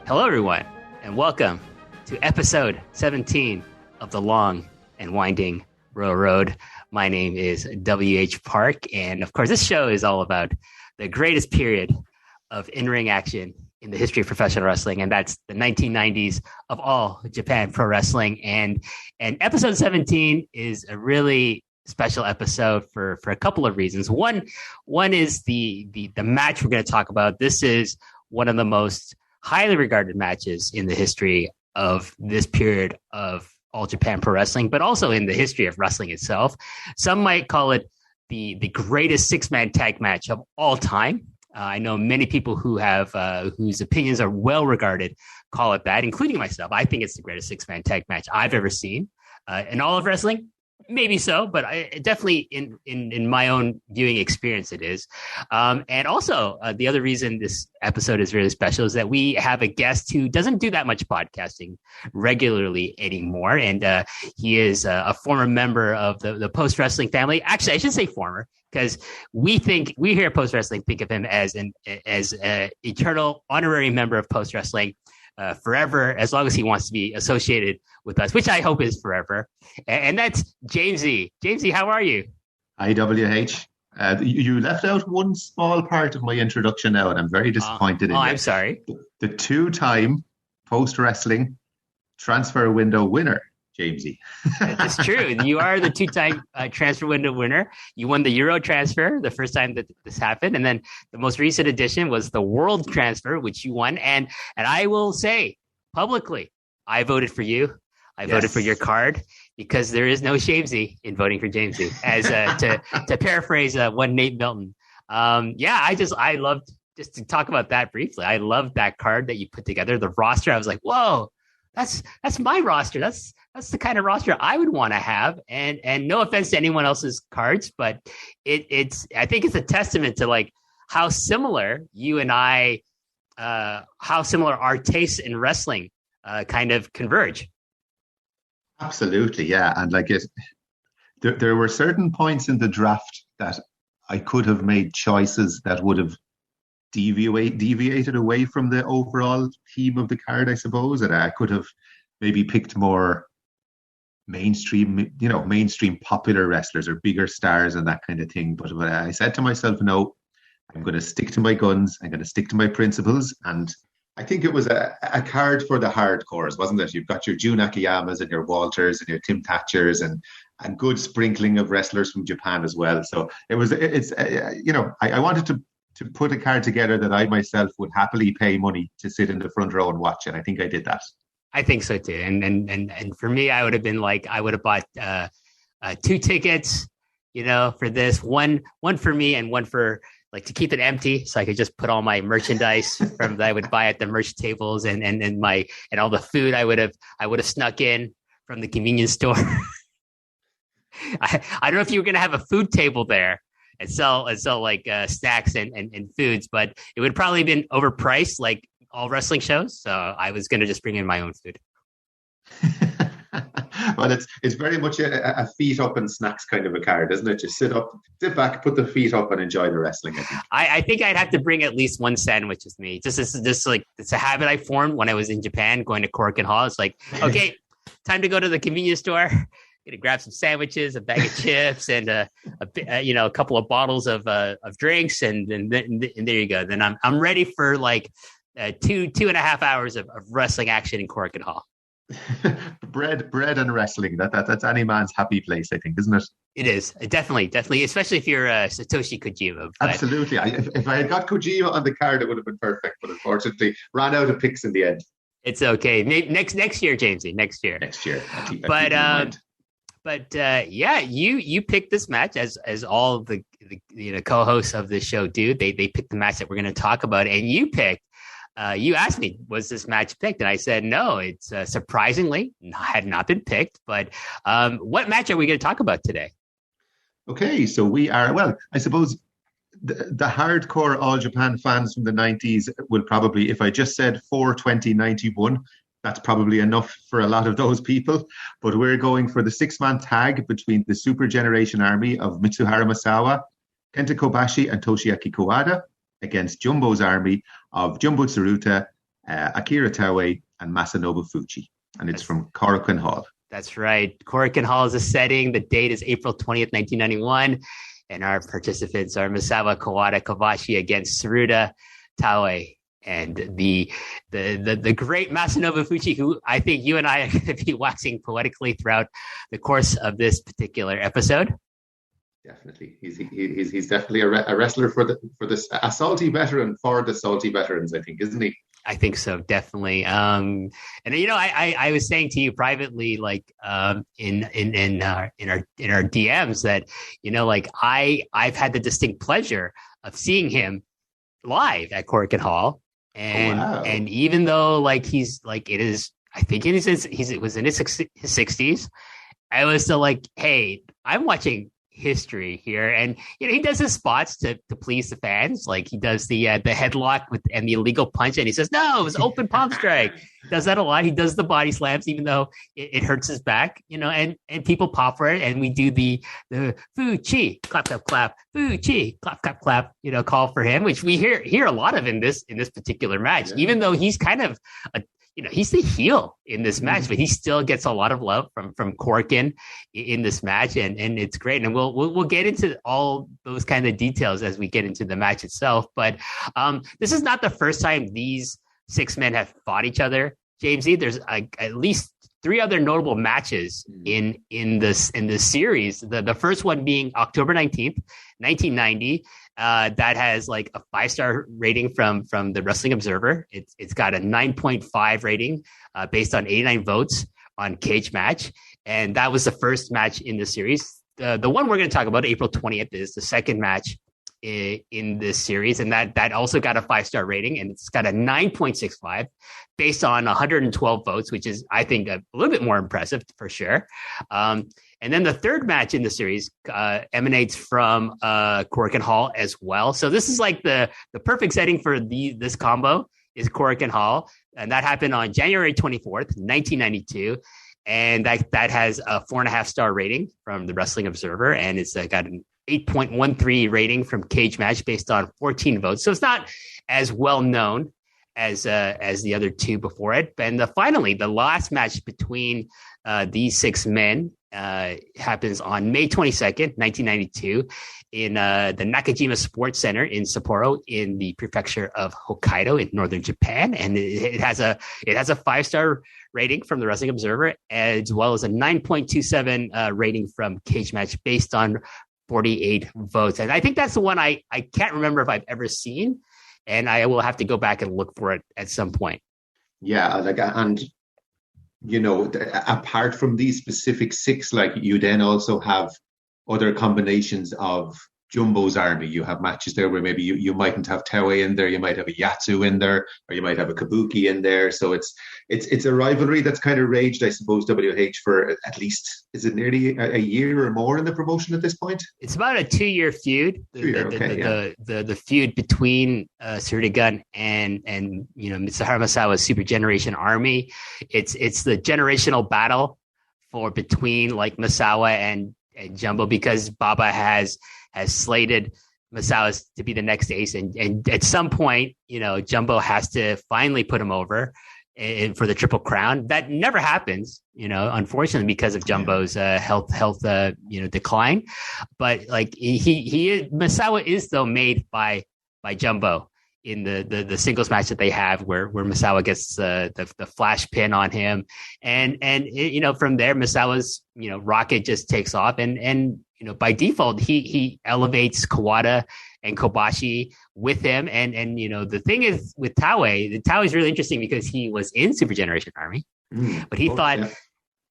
Hello, everyone, and welcome to episode 17 of the Long and Winding Railroad. My name is W.H. Park, and of course, this show is all about the greatest period of in-ring action in the history of professional wrestling, and that's the 1990s of all Japan Pro Wrestling. And episode 17 is a really special episode for a couple of reasons. One is the match we're going to talk about. This is one of the most highly regarded matches in the history of this period of All Japan Pro Wrestling, but also in the history of wrestling itself. Some might call it the greatest six-man tag match of all time. I know many people who have whose opinions are well regarded call it that, including myself. I think it's the greatest six-man tag match I've ever seen in all of wrestling. Maybe so, but definitely in my own viewing experience, it is. And also, the other reason this episode is really special is that we have a guest who doesn't do that much podcasting regularly anymore. And he is a former member of the Post Wrestling family. Actually, I should say former, because we here at Post Wrestling think of him as an eternal honorary member of Post Wrestling. Forever, as long as he wants to be associated with us, which I hope is forever. And that's Jamesie. Jamesie, how are you? Hi, WH. You left out one small part of my introduction now, and I'm very disappointed in it. I'm sorry. The two-time post-wrestling transfer window winner, Jamesie. It's true. You are the two-time transfer window winner. You won the Euro transfer the first time that this happened. And then the most recent edition was the World transfer, which you won. And I will say publicly, I voted for you. I voted for your card because there is no shamesy in voting for Jamesie, as to paraphrase one Nate Milton. I loved, just to talk about that briefly, I loved that card that you put together, the roster. I was like, whoa, that's my roster. That's the kind of roster I would want to have. And no offense to anyone else's cards, but I think it's a testament to like how similar you and I, how similar our tastes in wrestling kind of converge. Absolutely, yeah. And like there were certain points in the draft that I could have made choices that would have deviated away from the overall theme of the card, I suppose. And I could have maybe picked more mainstream popular wrestlers or bigger stars and that kind of thing. But I said to myself, no, I'm going to stick to my guns. I'm going to stick to my principles. And I think it was a card for the hardcores, wasn't it? You've got your Jun Akiyamas and your Walters and your Tim Thatchers and good sprinkling of wrestlers from Japan as well. So I wanted to put a card together that I myself would happily pay money to sit in the front row and watch. And I think I did that. I think so too. And for me, I would have been like, I would have bought 2 tickets, for this, one for me and one for like to keep it empty. So I could just put all my merchandise that I would buy at the merch tables and all the food I would have snuck in from the convenience store. I don't know if you were going to have a food table there and sell like snacks and foods, but it would probably have been overpriced like all wrestling shows. So I was going to just bring in my own food. Well, it's very much a feet up and snacks kind of a card, isn't it? Just sit back, put the feet up and enjoy the wrestling. I think I'd have to bring at least one sandwich with me. Just like it's a habit I formed when I was in Japan, going to Korakuen Hall. It's like, okay, time to go to the convenience store. Gonna grab some sandwiches, a bag of chips, and a couple of bottles of drinks, and there you go. Then I'm ready for like 2.5 hours of wrestling action in Korakuen Hall. bread and wrestling. That's any man's happy place, I think, isn't it? It is definitely, especially if you're Satoshi Kojima. But absolutely. If I had got Kojima on the card, it would have been perfect. But unfortunately, ran out of picks in the end. It's okay. Next year, Jamesie. Next year. You picked this match as all the co-hosts of this show do. They picked the match that we're going to talk about, and you picked. You asked me, was this match picked? And I said, no, it's surprisingly had not been picked. But what match are we going to talk about today? Okay, so we are, well, I suppose the hardcore All Japan fans from the 90s will probably, if I just said 4/20/91, that's probably enough for a lot of those people. But we're going for the 6-man tag between the Super Generation Army of Mitsuharu Misawa, Kenta Kobashi, and Toshiaki Kawada against Jumbo's army of Jumbo Tsuruta, Akira Taue and Masanobu Fuchi, and it's from Korakuen Hall. That's right. Korakuen Hall is the setting. The date is April 20th, 1991. And our participants are Misawa, Kawada, Kobashi against Tsuruta-gun, and the great Masanobu Fuchi, who I think you and I are going to be waxing poetically throughout the course of this particular episode. Definitely, he's definitely a wrestler for a salty veteran for the salty veterans, I think, isn't he? I think so, definitely. And I was saying to you privately, like in our DMs, that I've had the distinct pleasure of seeing him live at Korakuen Hall, and even though like he's like it is, I think it was in his 60s, I was still like, hey, I'm watching history here, and he does his spots to please the fans. Like he does the headlock and the illegal punch, and he says no, it was open palm strike. He does that a lot. He does the body slams even though it hurts his back, and people pop for it, and we do the Fuchi clap clap clap, Fuchi clap clap clap, call for him, which we hear a lot of in this particular match. Yeah. Even though he's kind of he's the heel in this match, but he still gets a lot of love from Korakuen in this match, and it's great. And we'll get into all those kind of details as we get into the match itself. But this is not the first time these six men have fought each other, Jamesie. There's at least three other notable matches in this series. The first one being October 19th, 1990. That has like a 5-star rating from the Wrestling Observer. It's got a 9.5 rating based on 89 votes on Cage Match, and that was the first match in the series. The one we're going to talk about, April 20th, is the second match in this series, and that also got a 5-star rating, and it's got a 9.65 based on 112 votes, which is, I think, a little bit more impressive for sure. And then the third match in the series emanates from Korakuen Hall as well. So this is like the perfect setting for this combo is Korakuen Hall, and that happened on January 24th, 1992. And that has a 4.5-star rating from the Wrestling Observer, and it's got an 8.13 rating from Cage Match based on 14 votes. So it's not as well known as the other two before it. And finally, the last match between these six men happens on May 22nd, 1992, in the Nakajima Sports Center in Sapporo, in the prefecture of Hokkaido in northern Japan, and it has a 5-star rating from the Wrestling Observer, as well as a 9.27 rating from Cage Match based on 48 votes. And I think that's the one I can't remember if I've ever seen, and I will have to go back and look for it at some point. Yeah, and apart from these specific six, like you then also have other combinations of Jumbo's army. You have matches there where maybe you mightn't have Taue in there, you might have a Yatsu in there, or you might have a Kabuki in there. So it's a rivalry that's kind of raged, I suppose, WH for at least, is it nearly a year or more in the promotion at this point? It's about a 2-year feud. The feud between Tsuruta-gun and Mitsuharu Misawa's Super Generation Army. It's the generational battle between like Misawa and Jumbo, because Baba has slated Misawa to be the next ace, and at some point, Jumbo has to finally put him over for the Triple Crown. That never happens, unfortunately, because of Jumbo's health decline. But like Misawa is though made by Jumbo in the singles match that they have, where Misawa gets the flash pin on him, and from there Misawa's rocket just takes off, and by default he elevates Kawada and Kobashi with him, and the thing is with Taue is really interesting because he was in Super Generation Army, but he thought, yeah,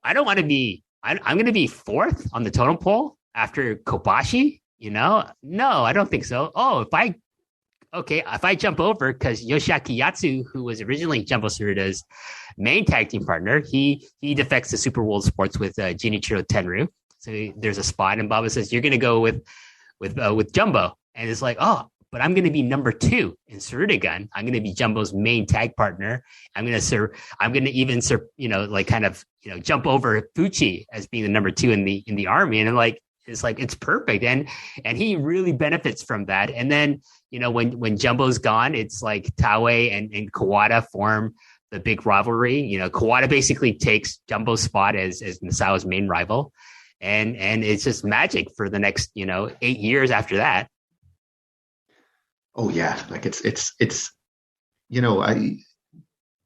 I don't want to be, I'm going to be fourth on the totem pole after Kobashi. No, I don't think so. If I jump over, because Yoshiaki Yatsu, who was originally Jumbo Tsuruta's main tag team partner, he defects to Super World Sports with Jinichiro Tenryu. So there's a spot, and Baba says, you're going to go with Jumbo. And it's like, but I'm going to be number 2 in Tsuruta-gun. I'm going to be Jumbo's main tag partner. I'm going to even jump over Fuchi as being the number 2 in the army. And I'm like, is like it's perfect, and he really benefits from that. And then when Jumbo's gone, it's like Taue and Kawada form the big rivalry. Kawada basically takes Jumbo's spot as Misawa's main rival, and it's just magic for the next 8 years after that. Oh yeah, like it's I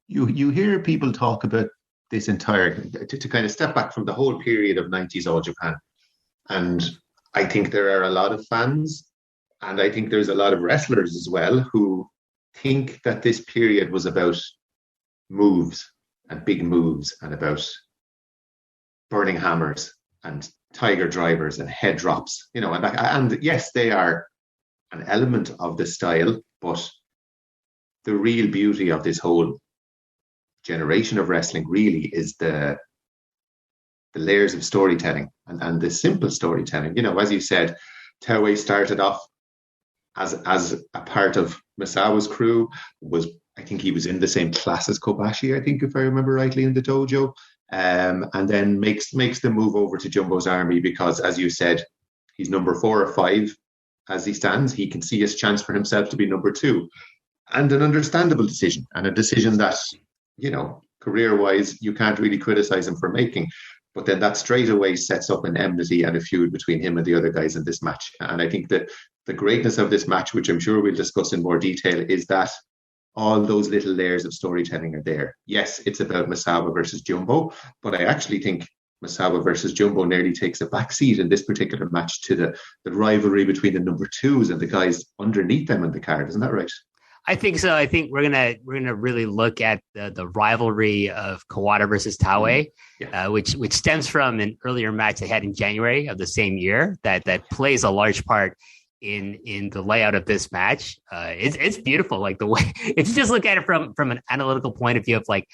you hear people talk about this entire to kind of step back from the whole period of 90s All Japan. And I think there are a lot of fans, and I think there's a lot of wrestlers as well who think that this period was about moves and big moves and about burning hammers and tiger drivers and head drops, and yes, they are an element of the style, but the real beauty of this whole generation of wrestling really is the layers of storytelling and the simple storytelling. As you said, Taue started off as a part of Misawa's crew. I think he was in the same class as Kobashi, I think, if I remember rightly, in the dojo. And then makes the move over to Jumbo's army because, as you said, he's number 4 or 5 as he stands. He can see his chance for himself to be number 2. And an understandable decision, and a decision that, career-wise, you can't really criticize him for making. But then that straight away sets up an enmity and a feud between him and the other guys in this match. And I think that the greatness of this match, which I'm sure we'll discuss in more detail, is that all those little layers of storytelling are there. Yes, it's about Misawa versus Jumbo, but I actually think Misawa versus Jumbo nearly takes a backseat in this particular match to the rivalry between the number 2s and the guys underneath them in the card. Isn't that right? I think so. I think we're gonna really look at the rivalry of Kawada versus Taue, which stems from an earlier match they had in January of the same year that plays a large part in the layout of this match. It's beautiful, like the way if you just look at it from an analytical point of view of like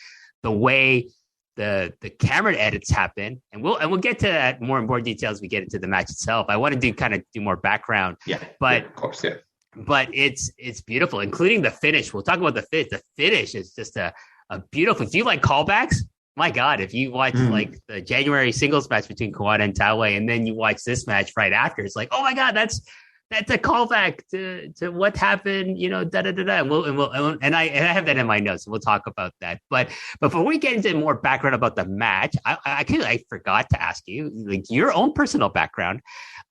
the way the camera edits happen, and we'll get to that more and more details as we get into the match itself. I want to do more background, but of course, yeah. But it's beautiful, including the finish. We'll talk about the finish. The finish is just a beautiful. Do you like callbacks? My God, if you watch like the January singles match between Kawada and Taue, and then you watch this match right after, it's like, oh my God, that's a callback to what happened, da da da da. And I have that in my notes. So we'll talk about that. But before we get into more background about the match, I forgot to ask you like your own personal background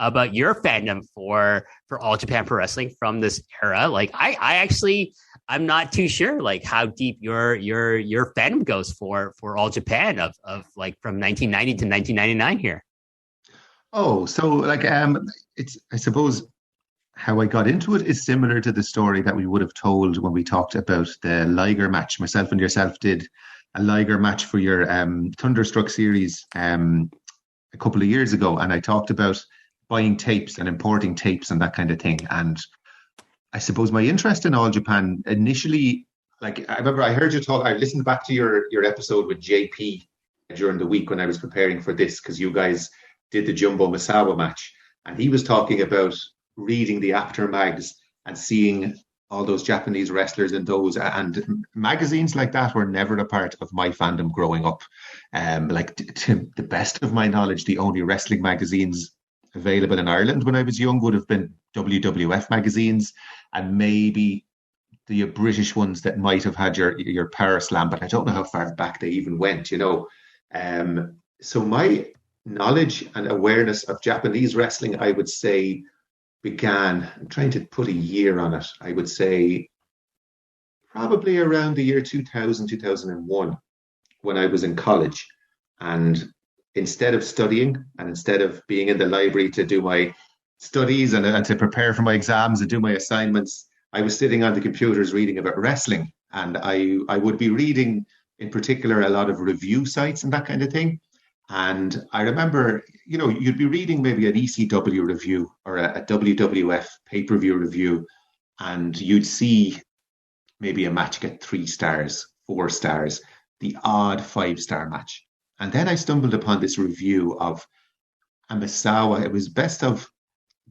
about your fandom for All Japan Pro Wrestling from this era. Like I'm not too sure like how deep your fandom goes for All Japan of like from 1990 to 1999 here. Oh, so like it's I suppose how I got into it is similar to the story that we would have told when we talked about the Liger match. Myself and yourself did a Liger match for your Thunderstruck series a couple of years ago, and I talked about buying tapes and importing tapes and that kind of thing. And I suppose my interest in All Japan initially, like I remember I heard you talk, I listened back to your episode with JP during the week when I was preparing for this, because you guys did the Jumbo Misawa match, and he was talking about reading the after mags and seeing all those Japanese wrestlers in those, and magazines like that were never a part of my fandom growing up. Like to the best of my knowledge, the only wrestling magazines available in Ireland when I was young would have been WWF magazines, and maybe the British ones that might have had your Power Slam, but I don't know how far back they even went, So my knowledge and awareness of Japanese wrestling, I would say, began, I'm trying to put a year on it, I would say probably around the year 2000, 2001, when I was in college. And instead of studying and instead of being in the library to do my studies and to prepare for my exams and do my assignments, I was sitting on the computers reading about wrestling. And I would be reading, in particular, a lot of review sites and that kind of thing. And I remember, you'd be reading maybe an ECW review or a WWF pay-per-view review, and you'd see maybe a match get 3 stars, 4 stars, the odd 5-star match. And then I stumbled upon this review of a Misawa. It was best of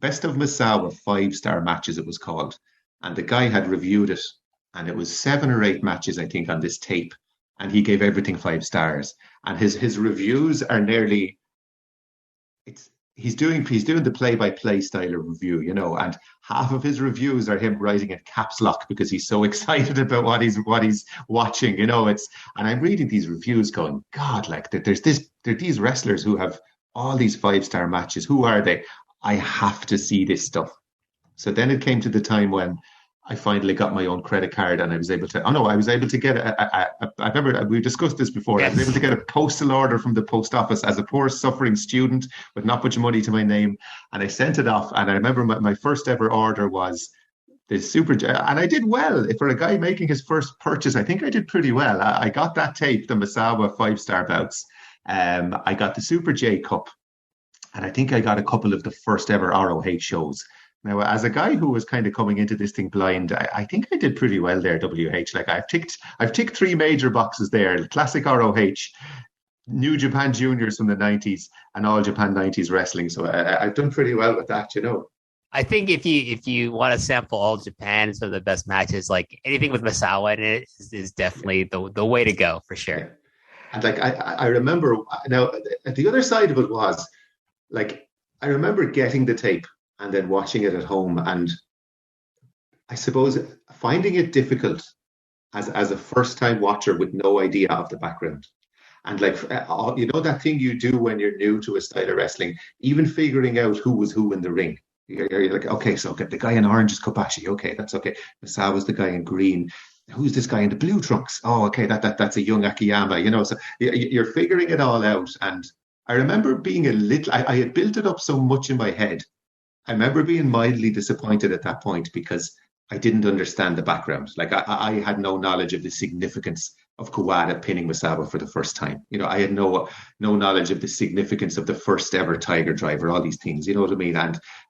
Misawa 5-star matches, it was called. And the guy had reviewed it, and it was 7 or 8 matches, I think, on this tape. And he gave everything 5 stars. And his reviews are nearly, he's doing the play-by-play style of review, and half of his reviews are him writing in caps lock because he's so excited about what he's watching. And I'm reading these reviews going, God, like there are these wrestlers who have all these 5-star matches. Who are they? I have to see this stuff. So then it came to the time when I finally got my own credit card and I was able to, I was able to get I remember we discussed this before. Yes. I was able to get a postal order from the post office as a poor suffering student with not much money to my name. And I sent it off. And I remember my first ever order was the and I did well. For a guy making his first purchase, I think I did pretty well. I got that tape, the Misawa 5-star bouts. I got the Super J Cup. And I think I got a couple of the first ever ROH shows. Now, as a guy who was kind of coming into this thing blind, I think I did pretty well there, WH. Like I've ticked 3 major boxes there: classic ROH, New Japan Juniors from the 90s, and All Japan 90s wrestling. So I've done pretty well with that, I think if you want to sample All Japan, some of the best matches, like anything with Misawa in it is definitely the way to go for sure. Yeah. And like I remember now, the other side of it was like I remember getting the tape and then watching it at home, and I suppose finding it difficult as a first-time watcher with no idea of the background. And like, that thing you do when you're new to a style of wrestling, even figuring out who was who in the ring. You're like, okay, so the guy in orange is Kobashi. Okay, that's okay. Misawa's the guy in green. Who's this guy in the blue trunks? Oh, okay, that's a young Akiyama, So you're figuring it all out. And I remember being I had built it up so much in my head. I remember being mildly disappointed at that point because I didn't understand the background. Like I had no knowledge of the significance of Kawada pinning Misawa for the first time. I had no knowledge of the significance of the first ever Tiger Driver, all these things, you know what I mean?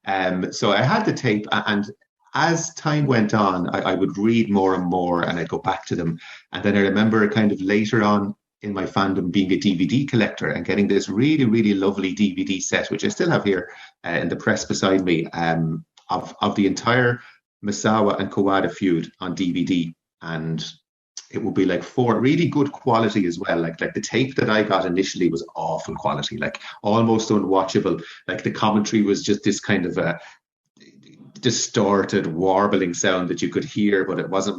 And so I had the tape, and as time went on, I would read more and more and I'd go back to them. And then I remember kind of later on in my fandom being a DVD collector and getting this really, really lovely DVD set, which I still have here in the press beside me, of the entire Misawa and Kawada feud on DVD. And it would be like 4 really good quality as well. Like the tape that I got initially was awful quality, like almost unwatchable. Like the commentary was just this kind of a distorted warbling sound that you could hear, but it wasn't,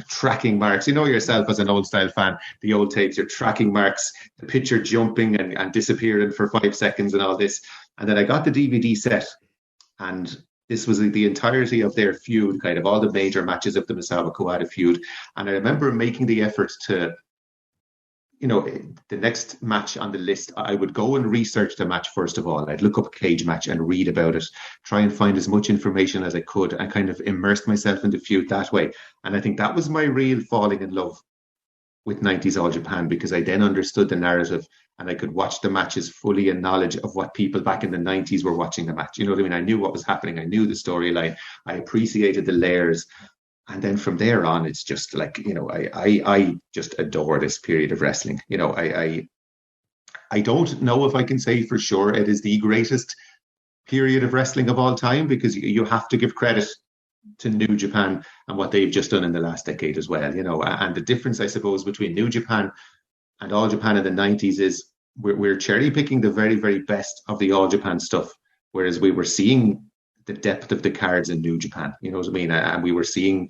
tracking marks, yourself as an old style fan, the old tapes, your tracking marks, the picture jumping and disappearing for 5 seconds and all this. And then I got the DVD set, and this was the entirety of their feud, kind of all the major matches of the Misawa Kawada feud. And I remember making the effort to, the next match on the list, I would go and research the match first of all. I'd look up a cage match and read about it, try and find as much information as I could and kind of immerse myself in the feud that way. And I think that was my real falling in love with 90s All Japan, because I then understood the narrative and I could watch the matches fully in knowledge of what people back in the 90s were watching the match. You know what I mean? I knew what was happening. I knew the storyline. I appreciated the layers. And then from there on, it's just like, I just adore this period of wrestling. I don't know if I can say for sure it is the greatest period of wrestling of all time, because you have to give credit to New Japan and what they've just done in the last decade as well. And the difference, I suppose, between New Japan and All Japan in the 90s is we're cherry picking the very, very best of the All Japan stuff, whereas we were seeing the depth of the cards in New Japan, you know what I mean? And we were seeing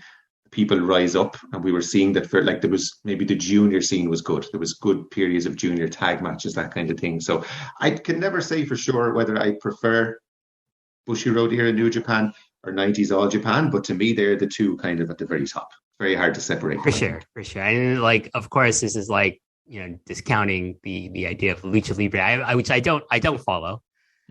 people rise up, and we were seeing that there was maybe the junior scene was good. There was good periods of junior tag matches, that kind of thing. So I can never say for sure whether I prefer Bushiroad era New Japan or 90s All Japan, but to me, they're the two kind of at the very top. Very hard to separate. For sure. And like, of course, this is like, discounting the idea of Lucha Libre, which I don't follow.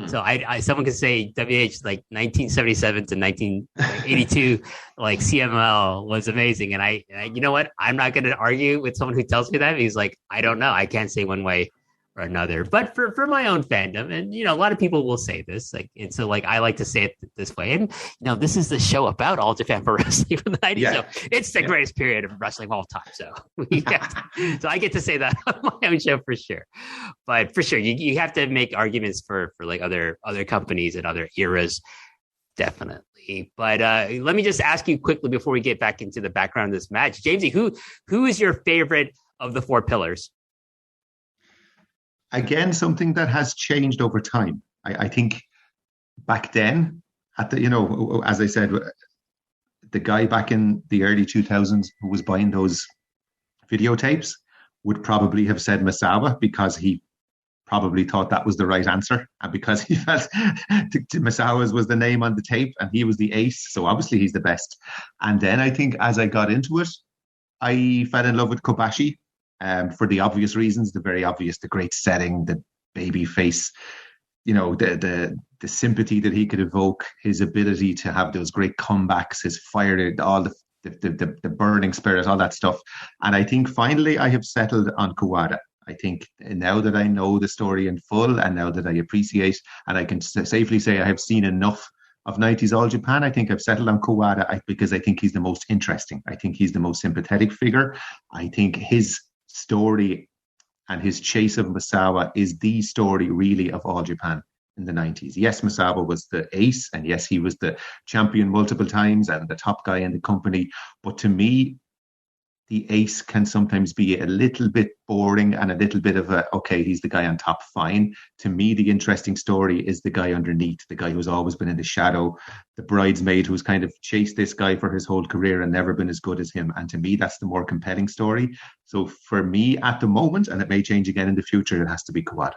So I someone could say WH like 1977 to 1982, like CML was amazing. And I you know what? I'm not going to argue with someone who tells me that. He's like, I don't know. I can't say one way or another. But for my own fandom, and a lot of people will say this, like, and so like I like to say it this way. And this is the show about All Japan Pro Wrestling from the 90s. Yeah. So it's the greatest period of wrestling of all time. So so I get to say that on my own show for sure. But for sure, you have to make arguments for like other companies and other eras, definitely. But let me just ask you quickly before we get back into the background of this match, Jamesie, who is your favorite of the 4 pillars? again, something that has changed over time. I think back then, as I said, the guy back in the early 2000s who was buying those videotapes would probably have said Misawa because he probably thought that was the right answer, and because he felt Misawa's was the name on the tape and he was the ace, so obviously he's the best. And then I think as I got into it, I fell in love with Kobashi, for the obvious reasons, the very obvious, the great setting, the baby face, the sympathy that he could evoke, his ability to have those great comebacks, his fire, all the burning spirit, all that stuff. And I think finally I have settled on Kawada. I think now that I know the story in full, and now that I appreciate, and I can safely say I have seen enough of 90s All Japan, I think I've settled on Kawada because I think he's the most interesting. I think he's the most sympathetic figure. I think his story and his chase of Misawa is the story really of All Japan in the 90s. Yes, Misawa was the ace, and yes, he was the champion multiple times and the top guy in the company. But to me, the ace can sometimes be a little bit boring and a little bit of okay, he's the guy on top, fine. To me, the interesting story is the guy underneath, the guy who's always been in the shadow, the bridesmaid who's kind of chased this guy for his whole career and never been as good as him. And to me, that's the more compelling story. So for me at the moment, and it may change again in the future, it has to be Kawada.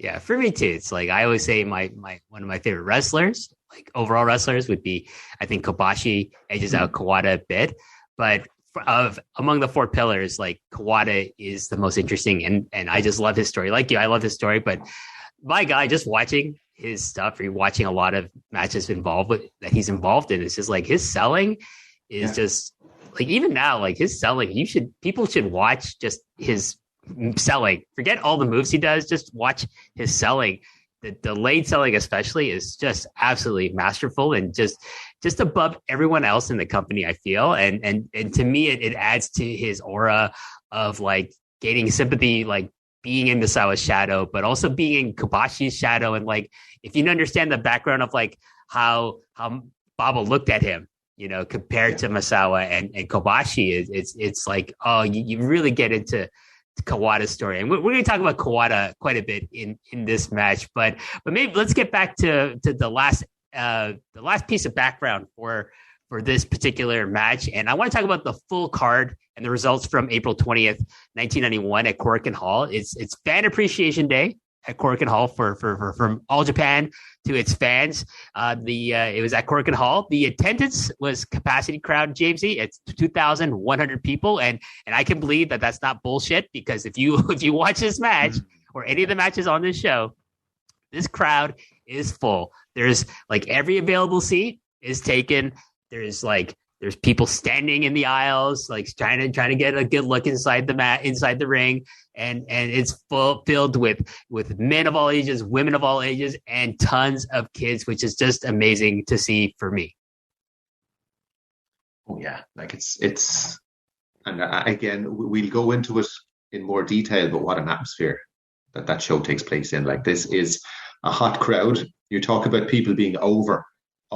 Yeah, for me too. It's like I always say my one of my favorite wrestlers, like overall wrestlers, would be, I think Kobashi edges out Kawada a bit, but among the four pillars, like Kawada is the most interesting, and I just love his story. Like you, I love his story, but my guy, just watching his stuff, rewatching a lot of matches that he's involved in, it's just like his selling is just like, even now, like his selling, people should watch just his selling. Forget all the moves he does, just watch his selling. The late selling especially is just absolutely masterful and just above everyone else in the company, I feel. And to me, it adds to his aura of like gaining sympathy, like being in Misawa's shadow, but also being in Kobashi's shadow. And like, if you understand the background of like how Baba looked at him, compared to Misawa and Kobashi, it's like, oh, you really get into Kawada's story, and we're going to talk about Kawada quite a bit in this match, but maybe let's get back to the last piece of background for this particular match. And I want to talk about the full card and the results from April 20th, 1991 at Korakuen Hall. It's Fan Appreciation Day at Korakuen Hall for from All Japan to its fans. It was at Korakuen Hall. The attendance was capacity crowd, Jamesie. It's 2,100 people, and I can believe that that's not bullshit, because if you watch this match or any of the matches on this show, this crowd is full. There's like every available seat is taken. There's people standing in the aisles, like trying to get a good look inside the ring, and it's filled with men of all ages, women of all ages, and tons of kids, which is just amazing to see for me. Oh yeah, like it's, and again, we'll go into it in more detail, but what an atmosphere that show takes place in. Like, this is a hot crowd. You talk about people being over.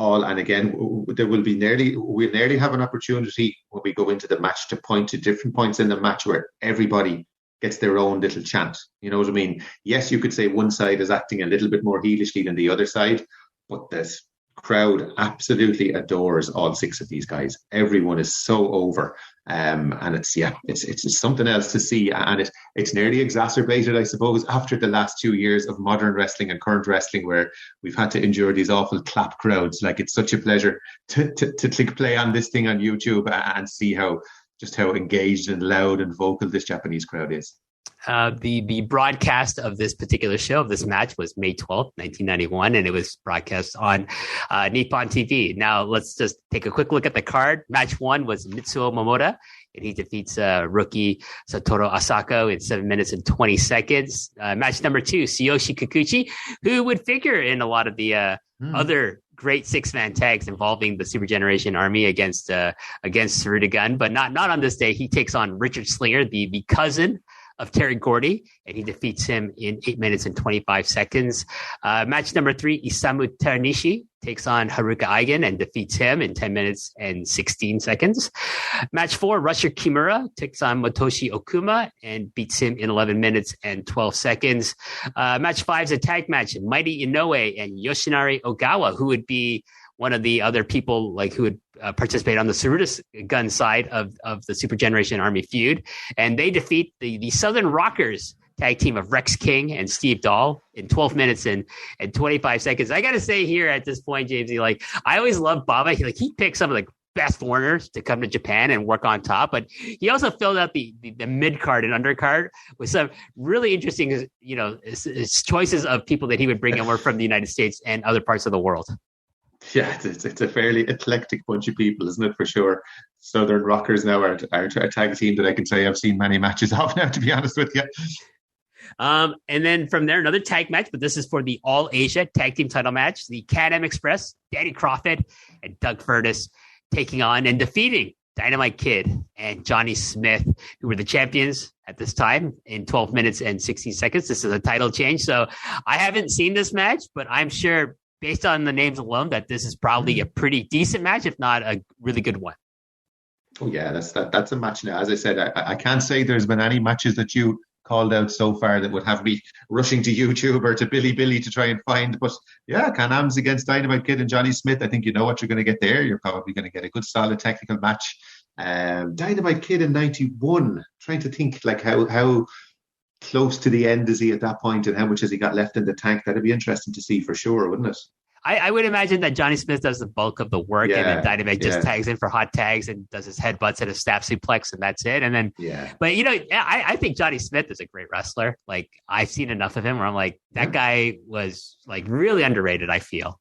And again, we'll nearly have an opportunity when we go into the match to point to different points in the match where everybody gets their own little chant. You know what I mean? Yes, you could say one side is acting a little bit more heelishly than the other side, but this crowd absolutely adores all six of these guys. Everyone is so over, and it's something else to see, and it's nearly exacerbated, I suppose, after the last 2 years of modern wrestling and current wrestling, where we've had to endure these awful clap crowds. Like, it's such a pleasure to click play on this thing on YouTube and see how engaged and loud and vocal this Japanese crowd is. The broadcast of this particular show, of this match, was May 12th, 1991, and it was broadcast on Nippon TV. Now, let's just take a quick look at the card. Match 1 was Mitsuo Momota, and he defeats rookie Satoru Asako in 7 minutes and 20 seconds. Match number 2, Tsuyoshi Kikuchi, who would figure in a lot of the other great six-man tags involving the Super Generation Army against Tsuruta-gun, but not on this day. He takes on Richard Slinger, the cousin of Terry Gordy, and he defeats him in 8 minutes and 25 seconds. Match number 3, Isamu Teranishi takes on Haruka Eigen and defeats him in 10 minutes and 16 seconds. Match 4, Rusher Kimura takes on Motoshi Okuma and beats him in 11 minutes and 12 seconds. Match 5 is a tag match, Mighty Inoue and Yoshinari Ogawa, who would be one of the other people like who would participate on the Tsuruta-gun side of the Super Generation Army feud. And they defeat the Southern Rockers tag team of Rex King and Steve Dahl in 12 minutes and 25 seconds. I got to say here at this point, Jamesie, like I always loved Baba. He picked some of the best foreigners to come to Japan and work on top, but he also filled out the mid card and undercard with some really interesting, choices of people that he would bring in work from the United States and other parts of the world. Yeah, it's a fairly eclectic bunch of people, isn't it, for sure? Southern Rockers now are a tag team that I can say I've seen many matches of now, to be honest with you. And then from there, another tag match, but this is for the All Asia Tag Team title match. The Can-Am Express, Danny Crawford and Doug Furnas taking on and defeating Dynamite Kid and Johnny Smith, who were the champions at this time in 12 minutes and 16 seconds. This is a title change. So I haven't seen this match, but I'm sure based on the names alone that this is probably a pretty decent match, if not a really good one. Oh yeah, that's a match now. As I said, I can't say there's been any matches that you called out so far that would have me rushing to YouTube or to Billy to try and find. But yeah, Can-Am's against Dynamite Kid and Johnny Smith. I think you know what you're going to get there. You're probably going to get a good, solid technical match. Dynamite Kid in 91. Trying to think like how close to the end is he at that point and how much has he got left in the tank. That'd be interesting to see for sure, wouldn't it? I would imagine that Johnny Smith does the bulk of the work, and then Dynamite just tags in for hot tags and does his headbutts and a staff suplex, and that's it. And then, but I think Johnny Smith is a great wrestler. Like I've seen enough of him where I'm like, that guy was like really underrated, I feel.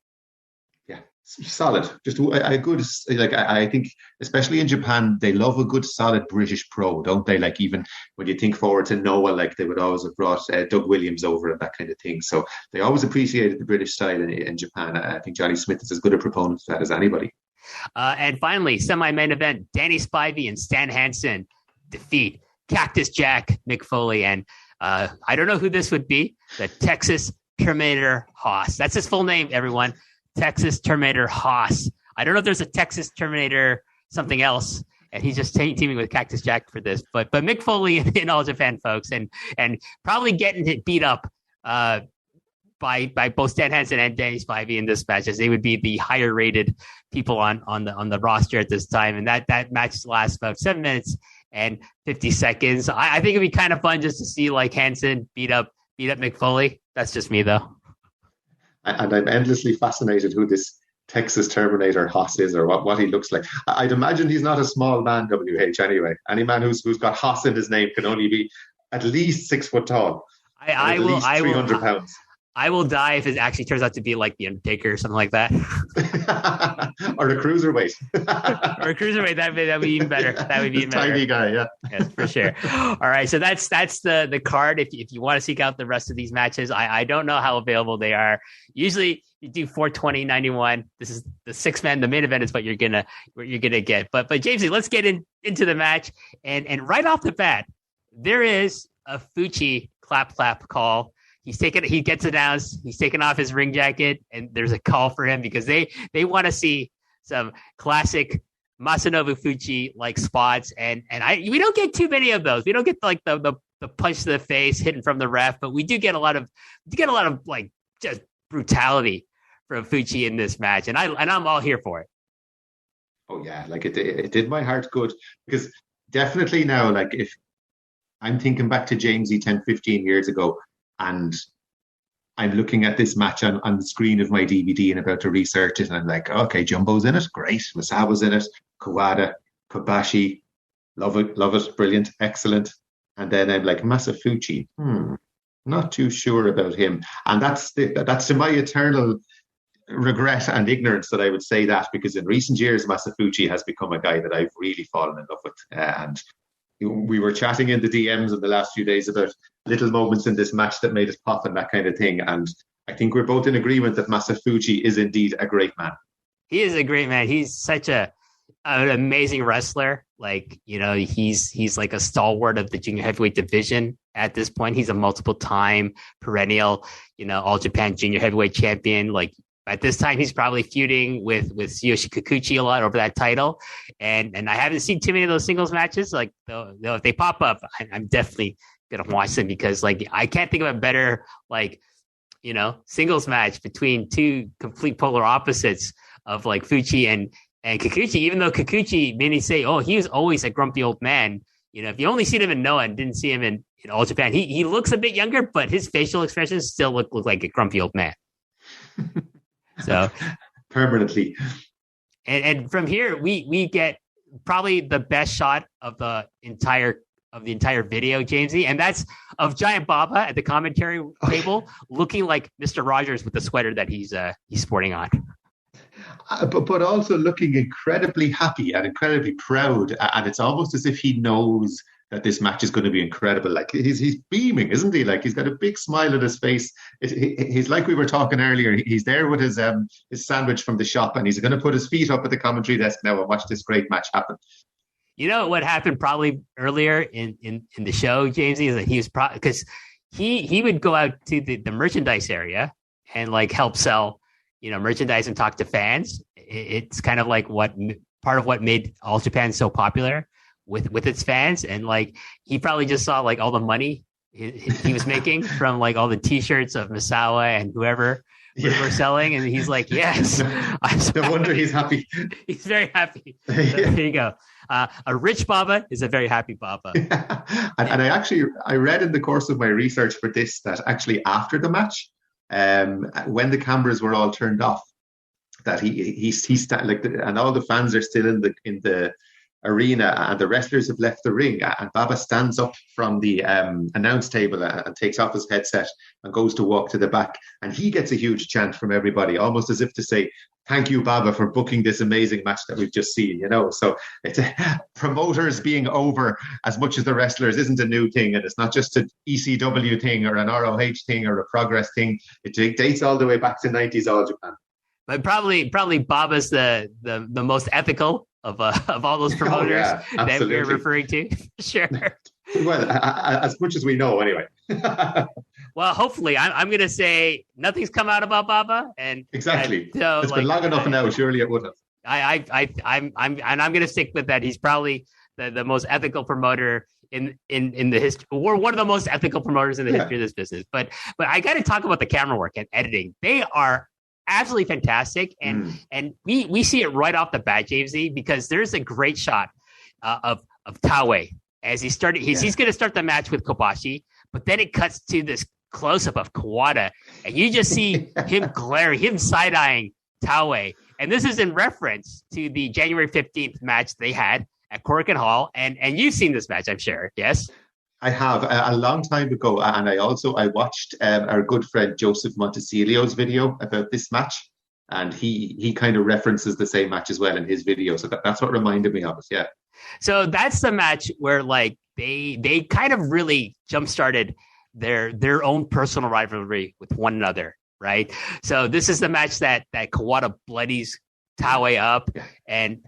Yeah, solid. Just a good, like I think, especially in Japan, they love a good, solid British pro, don't they? Like even when you think forward to Noah, like they would always have brought Doug Williams over and that kind of thing. So they always appreciated the British style in Japan. I think Johnny Smith is as good a proponent for that as anybody. And finally, semi-main event, Danny Spivey and Stan Hansen defeat Cactus Jack, Mick Foley, and I don't know who this would be, the Texas Terminator Haas. That's his full name, everyone. Texas Terminator Haas. I don't know if there's a Texas Terminator something else, and he's just teaming with Cactus Jack for this. But Mick Foley in All Japan, folks, and probably getting beat up by both Stan Hansen and Danny Spivey in this match, as they would be the higher rated people on the roster at this time. And that match lasts about 7 minutes and 50 seconds. I think it'd be kind of fun just to see like Hansen beat up Mick Foley. That's just me though. And I'm endlessly fascinated who this Texas Terminator Haas is, or what he looks like. I'd imagine he's not a small man, WH, anyway. Any man who's got Haas in his name can only be at least 6 foot tall. I will 300 pounds. I will die if it actually turns out to be like the Undertaker or something like that. Or a cruiserweight. Or a cruiserweight. That would be even better. That would be even better. Tiny guy, yeah. Yes, for sure. All right. So that's the card. If you want to seek out the rest of these matches, I don't know how available they are. Usually you do 420.91. This is the 6-man. The main event is what you're gonna get. But Jamesie, let's get into the match. And right off the bat, there is a Fuchi clap call. He gets announced. He's taking off his ring jacket, and there's a call for him because they want to see some classic Masanobu Fuchi like spots, and we don't get too many of those. We don't get like the punch to the face hitting from the ref, but we do get a lot of like just brutality from Fuchi in this match, and I'm all here for it. Oh yeah, like it did my heart good, because definitely now, like if I'm thinking back to Jamesie 10, 15 years ago, and I'm looking at this match on the screen of my DVD and about to research it, and I'm like, okay, Jumbo's in it, great. Misawa's in it, Kawada, Kobashi, love it, brilliant, excellent. And then I'm like, Masafuchi, not too sure about him. And that's to my eternal regret and ignorance that I would say that, because in recent years, Masafuchi has become a guy that I've really fallen in love with. And we were chatting in the DMs in the last few days about little moments in this match that made us pop and that kind of thing. And I think we're both in agreement that Masafuchi is indeed a great man. He is a great man. He's such an amazing wrestler. Like, he's like a stalwart of the junior heavyweight division at this point. He's a multiple time perennial, All Japan junior heavyweight champion. Like at this time, he's probably feuding with Tsuyoshi Kikuchi a lot over that title. And I haven't seen too many of those singles matches. Like, though if they pop up, I'm definitely going to watch them, because like, I can't think of a better, like, singles match between two complete polar opposites of like Fuchi and Kikuchi, even though Kikuchi made me say, oh, he was always a grumpy old man. If you only seen him in Noah and didn't see him in All Japan, he looks a bit younger, but his facial expressions still look like a grumpy old man. So permanently. And from here, we get probably the best shot of the entire video, Jamesie, and that's of Giant Baba at the commentary table, looking like Mr. Rogers with the sweater that he's sporting on. But also looking incredibly happy and incredibly proud, and it's almost as if he knows that this match is going to be incredible. Like he's beaming, isn't he? Like he's got a big smile on his face. He's like we were talking earlier. He's there with his sandwich from the shop, and he's going to put his feet up at the commentary desk now and watch this great match happen. You know what happened probably earlier in the show, Jamesie, is that he was because he would go out to the merchandise area and like help sell merchandise and talk to fans. It's kind of like part of what made All Japan so popular with its fans. And like he probably just saw like all the money he was making from like all the T-shirts of Misawa and whoever we're selling, and he's like, yes. No wonder he's happy. He's very happy. So there you go. A rich Baba is a very happy Baba. And I read in the course of my research for this that actually after the match, when the cameras were all turned off, that and all the fans are still in the arena, and the wrestlers have left the ring, and Baba stands up from the announce table and takes off his headset and goes to walk to the back, and he gets a huge chant from everybody, almost as if to say, thank you, Baba, for booking this amazing match that we've just seen, so it's promoters being over as much as the wrestlers isn't a new thing, and it's not just an ECW thing or an ROH thing or a Progress thing. It dates all the way back to 90s All Japan. But probably Baba's the most ethical of all those promoters that we're referring to. Sure. Well, as much as we know, anyway. Well, hopefully, I'm going to say nothing's come out about Baba, and exactly. So, it's been long enough now. Surely it would have. I'm going to stick with that. He's probably the most ethical promoter in the history, or one of the most ethical promoters in the history of this business. But I got to talk about the camera work and editing. They are absolutely fantastic, and we see it right off the bat, Jamesie, because there's a great shot of Taue as he's going to start the match with Kobashi, but then it cuts to this close up of Kawada, and you just see him glaring, him side eyeing Taue, and this is in reference to the January 15th match they had at Korakuen Hall, and you've seen this match, I'm sure, yes. I have a long time ago, and I watched our good friend Joseph Montesilio's video about this match, and he kind of references the same match as well in his video, so that's what reminded me of it. Yeah. So that's the match where like they kind of really jump started their own personal rivalry with one another, right? So this is the match that Kawada bloodies Taue up and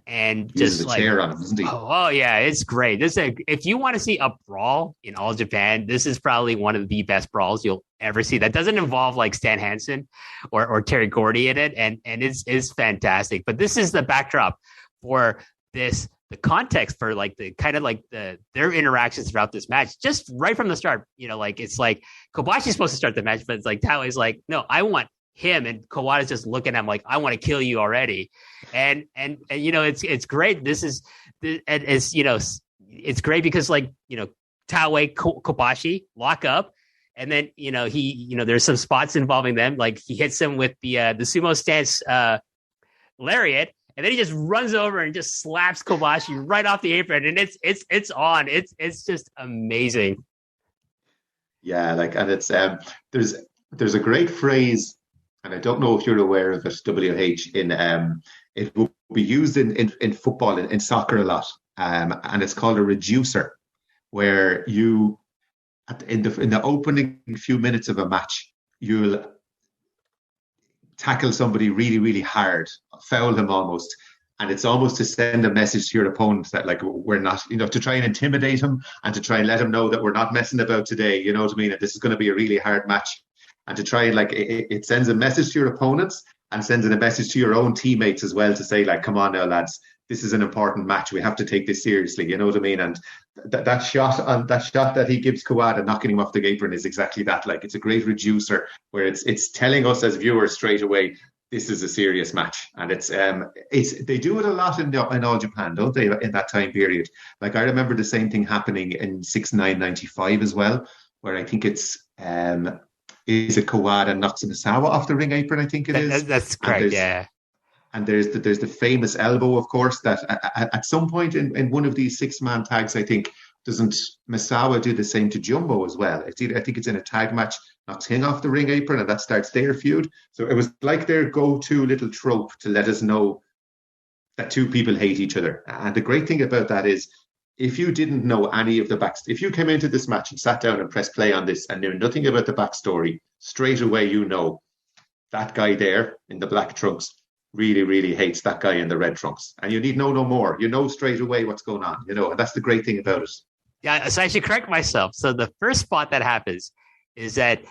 just like chair on him, isn't he? Oh yeah, it's great. If you want to see a brawl in All Japan, this is probably one of the best brawls you'll ever see. That doesn't involve like Stan Hansen or Terry Gordy in it, and it's fantastic. But this is the backdrop for this. The context for like the kind of like their interactions throughout this match, just right from the start, like it's like Kobashi's supposed to start the match, but it's like Taue's like, no, I want him, and Kawada's just looking at him like, I want to kill you already, and it's great. This is it's great because like Taue Kobashi lock up, and then he there's some spots involving them, like he hits him with the sumo stance lariat. And then he just runs over and just slaps Kobashi right off the apron, and it's on. It's just amazing. Yeah, like, and it's there's a great phrase, and I don't know if you're aware of it, WH, it will be used in football, in soccer a lot, and it's called a reducer, where you in the opening few minutes of a match, you'll tackle somebody really, really hard, foul him almost, And it's almost to send a message to your opponent that like we're not, to try and intimidate him and to try and let him know that we're not messing about today. You know what I mean? And this is going to be a really hard match. And to try and like it sends a message to your opponents and sends in a message to your own teammates as well to say like, come on now, lads, this is an important match. We have to take this seriously. You know what I mean? And that shot that he gives Kawada, knocking him off the apron, is exactly that. Like, it's a great reducer where it's telling us as viewers straight away, this is a serious match. And it's they do it a lot in All Japan, don't they? In that time period, like I remember the same thing happening in 6/9/95 as well, where I think it's is it Kawada knocks Misawa off the ring apron? I think it is. That's correct. Yeah. And there's the famous elbow, of course, that at some point in one of these 6-man tags, I think, doesn't Misawa do the same to Jumbo as well? I think it's in a tag match, knocks him off the ring apron, and that starts their feud. So it was like their go-to little trope to let us know that two people hate each other. And the great thing about that is, if you didn't know any of the if you came into this match and sat down and pressed play on this and knew nothing about the backstory, straight away you know that guy there in the black trunks really, really hates that guy in the red trunks. And you need know no more. You know straight away what's going on, and that's the great thing about it. Yeah, so I should correct myself. So the first spot that happens is that,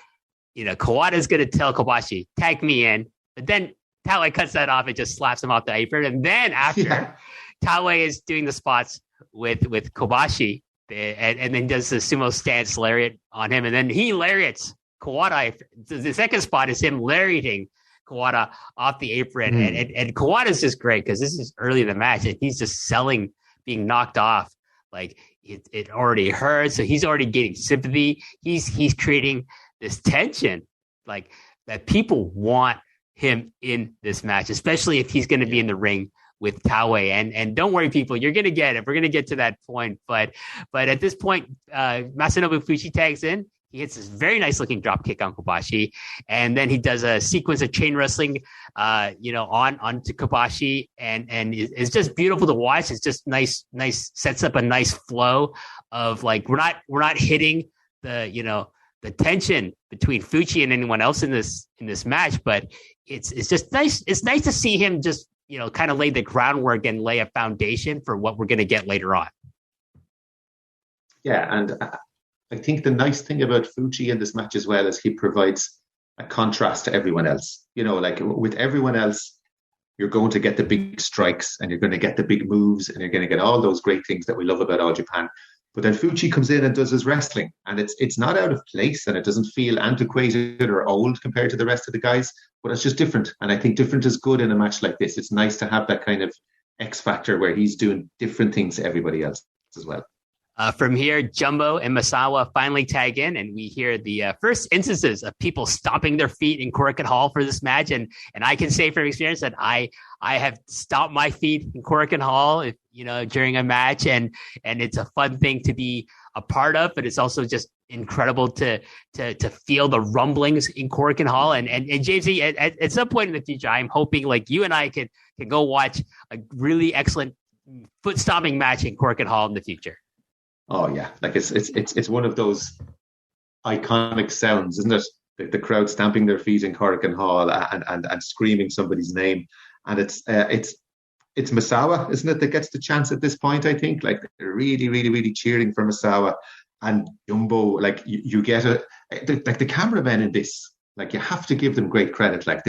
Kawada is going to tell Kobashi, tag me in, but then Taue cuts that off and just slaps him off the apron. And then after, Taue is doing the spots with Kobashi and then does the sumo stance lariat on him. And then he lariats Kawada. The second spot is him lariating Kawada off the apron. And Kawada's just great because this is early in the match and he's just selling being knocked off. Like it already hurts. So he's already getting sympathy. He's creating this tension, like that people want him in this match, especially if he's going to be in the ring with Taue. And don't worry, people, you're going to get it. We're going to get to that point. But at this point, Masanobu Fuchi tags in. He hits this very nice looking drop kick on Kobashi. And then he does a sequence of chain wrestling, onto Kobashi. And it's just beautiful to watch. It's just nice, sets up a nice flow of like, we're not hitting the tension between Fuchi and anyone else in this match, but it's just nice. It's nice to see him just, kind of lay the groundwork and lay a foundation for what we're going to get later on. Yeah. And I think the nice thing about Fuchi in this match as well is he provides a contrast to everyone else. Like with everyone else, you're going to get the big strikes and you're going to get the big moves and you're going to get all those great things that we love about All Japan. But then Fuchi comes in and does his wrestling, and it's not out of place and it doesn't feel antiquated or old compared to the rest of the guys, but it's just different. And I think different is good in a match like this. It's nice to have that kind of X factor where he's doing different things to everybody else as well. From here, Jumbo and Misawa finally tag in, and we hear the first instances of people stomping their feet in Korakuen Hall for this match. And I can say from experience that I have stomped my feet in Korakuen Hall, during a match, and it's a fun thing to be a part of. But it's also just incredible to feel the rumblings in Korakuen Hall. And Jamesie, at some point in the future, I'm hoping like you and I can go watch a really excellent foot stomping match in Korakuen Hall in the future. Oh yeah, like it's one of those iconic sounds, isn't it? The crowd stamping their feet in Korakuen Hall and screaming somebody's name, and it's Misawa, isn't it, that gets the chance at this point? I think like they're really, really, really cheering for Misawa and Jumbo. Like you get like the cameramen in this. Like you have to give them great credit. Like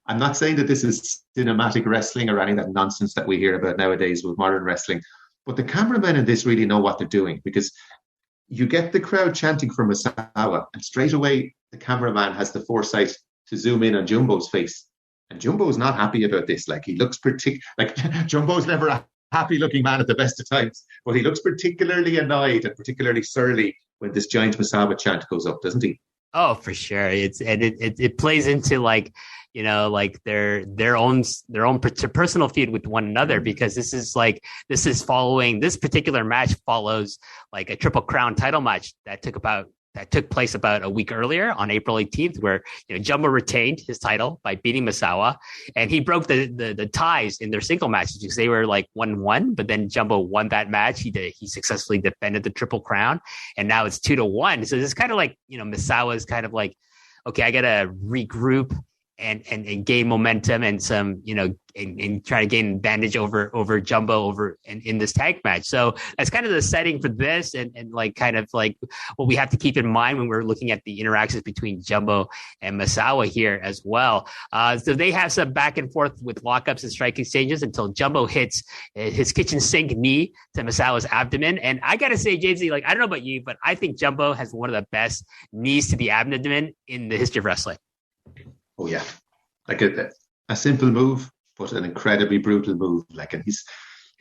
I'm not saying that this is cinematic wrestling or any of that nonsense that we hear about nowadays with modern wrestling. But the cameramen in this really know what they're doing, because you get the crowd chanting for Misawa, and straight away the cameraman has the foresight to zoom in on Jumbo's face. And Jumbo's not happy about this. Like he looks like Jumbo's never a happy-looking man at the best of times, but he looks particularly annoyed and particularly surly when this giant Misawa chant goes up, doesn't he? Oh, for sure. It plays into like their own personal feud with one another, because this particular match follows like a Triple Crown title match that took place about a week earlier on April 18th, where Jumbo retained his title by beating Misawa, and he broke the ties in their single matches because they were like 1-1, but then Jumbo won that match. He successfully defended the Triple Crown, and now it's 2-1. So it's kind of like Misawa is kind of like, okay, I gotta regroup and gain momentum and some, and try to gain advantage over Jumbo over in this tag match. So that's kind of the setting for this, and like kind of like what we have to keep in mind when we're looking at the interactions between Jumbo and Misawa here as well. So they have some back and forth with lockups and strike exchanges until Jumbo hits his kitchen sink knee to Misawa's abdomen. And I gotta say, Jamesie, like I don't know about you, but I think Jumbo has one of the best knees to the abdomen in the history of wrestling. Oh yeah, like a simple move, but an incredibly brutal move. Like, and he's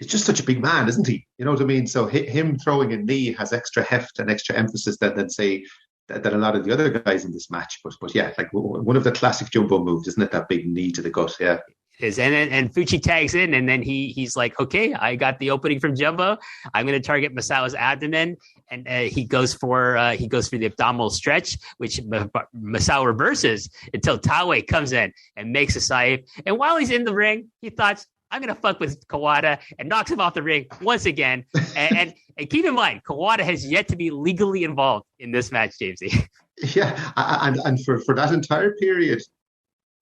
just such a big man, isn't he? You know what I mean? So him throwing a knee has extra heft and extra emphasis than say that a lot of the other guys in this match. But yeah, like one of the classic Jumbo moves, isn't it? That big knee to the gut. Yeah. Is and Fuchi tags in, and then he's like, okay, I got the opening from Jumbo. I'm going to target Misawa's abdomen, and he goes for the abdominal stretch, which Misawa reverses until Taue comes in and makes a save. And while he's in the ring, he thought, I'm going to fuck with Kawada, and knocks him off the ring once again. and keep in mind, Kawada has yet to be legally involved in this match, Jamesie. Yeah, and for that entire period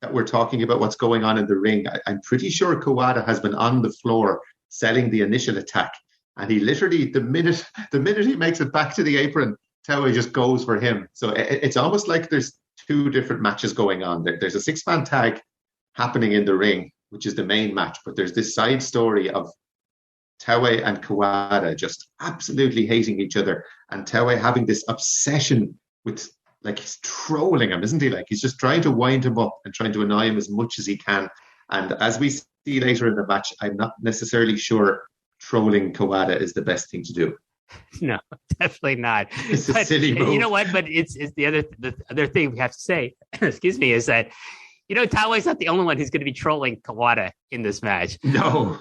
that we're talking about what's going on in the ring, I'm pretty sure Kawada has been on the floor selling the initial attack, and he literally the minute he makes it back to the apron, Taue just goes for him. So it's almost like there's two different matches going on. There's a 6-man tag happening in the ring, which is the main match, but there's this side story of Taue and Kawada just absolutely hating each other, and Taue having this obsession with, like, he's trolling him, isn't he? Like, he's just trying to wind him up and trying to annoy him as much as he can. And as we see later in the match, I'm not necessarily sure trolling Kawada is the best thing to do. No, definitely not. It's a silly move. You know what? But it's the other thing we have to say, excuse me, is that, Taue's not the only one who's going to be trolling Kawada in this match. No.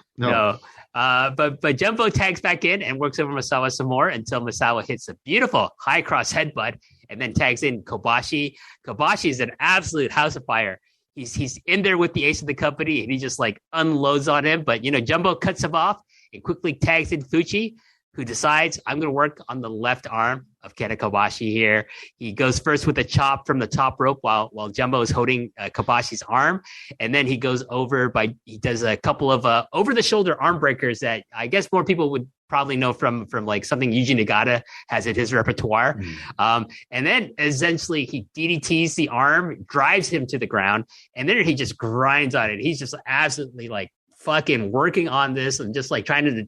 But Jumbo tags back in and works over Misawa some more until Misawa hits a beautiful high cross headbutt and then tags in Kobashi. Kobashi is an absolute house of fire. He's in there with the ace of the company, and he just like unloads on him. But Jumbo cuts him off and quickly tags in Fuchi, who decides, I'm going to work on the left arm of Kenta Kobashi here. He goes first with a chop from the top rope while Jumbo is holding Kobashi's arm. And then he goes he does a couple of over-the-shoulder arm breakers that I guess more people would probably know from like something Yuji Nagata has in his repertoire. And then essentially he DDTs the arm, drives him to the ground, and then he just grinds on it. He's just absolutely like fucking working on this and just like trying to,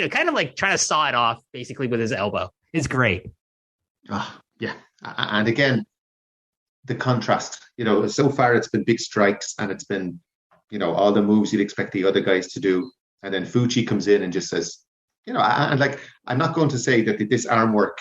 kind of like trying to saw it off basically with his elbow. It's great. Oh, yeah. And again, the contrast, so far it's been big strikes and it's been, all the moves you'd expect the other guys to do. And then Fuchi comes in and just says, and like, I'm not going to say that this arm work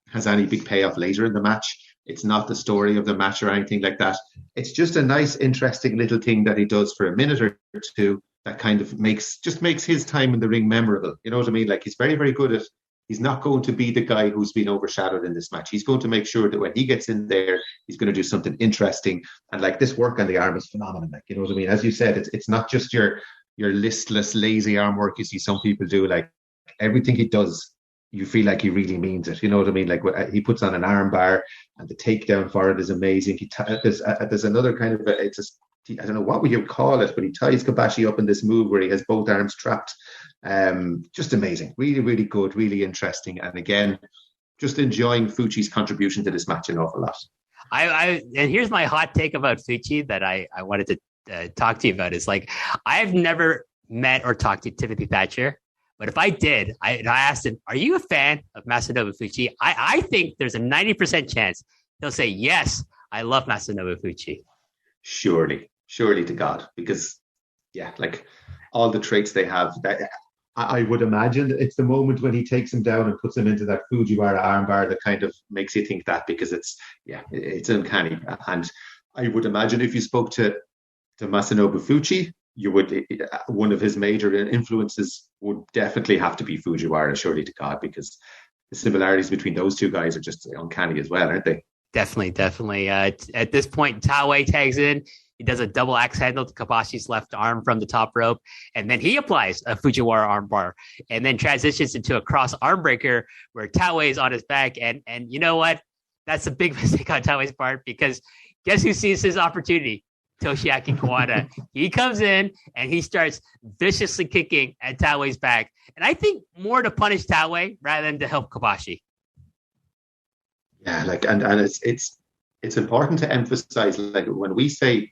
has any big payoff later in the match. It's not the story of the match or anything like that. It's just a nice, interesting little thing that he does for a minute or two that kind of makes his time in the ring memorable. You know what I mean? Like, he's very, very good at, he's not going to be the guy who's been overshadowed in this match. He's going to make sure that when he gets in there, he's going to do something interesting. And like, this work on the arm is phenomenal. Like, you know what I mean? As you said, it's not just your listless, lazy arm work you see some people do. Like, everything he does, you feel like he really means it. You know what I mean? Like, he puts on an arm bar, and the takedown for it is amazing. There's another kind of I don't know what would you call it, but he ties Kobashi up in this move where he has both arms trapped. Just amazing. Really, really good, really interesting. And again, just enjoying Fuchi's contribution to this match an awful lot. And here's my hot take about Fuchi that I wanted to talk to you about is, like, I've never met or talked to Timothy Thatcher, but if I did, I asked him, are you a fan of Masanobu Fuchi? I think there's a 90% chance he'll say, yes, I love Masanobu Fuchi. Surely to God, because yeah, like all the traits they have, that I would imagine it's the moment when he takes him down and puts him into that Fujiwara armbar that kind of makes you think that, because it's uncanny. And I would imagine if you spoke to Masanobu Fuchi, one of his major influences would definitely have to be Fujiwara, surely to God, because the similarities between those two guys are just uncanny as well, aren't they? Definitely. At this point, Taue tags in. He does a double axe handle to Kobashi's left arm from the top rope, and then he applies a Fujiwara armbar, and then transitions into a cross arm breaker where Taue is on his back. And you know what? That's a big mistake on Taue's part, because guess who sees his opportunity? Toshiaki Kawada. He comes in and he starts viciously kicking at Taue's back. And I think more to punish Taue rather than to help Kobashi. Yeah, like and it's important to emphasize, like when we say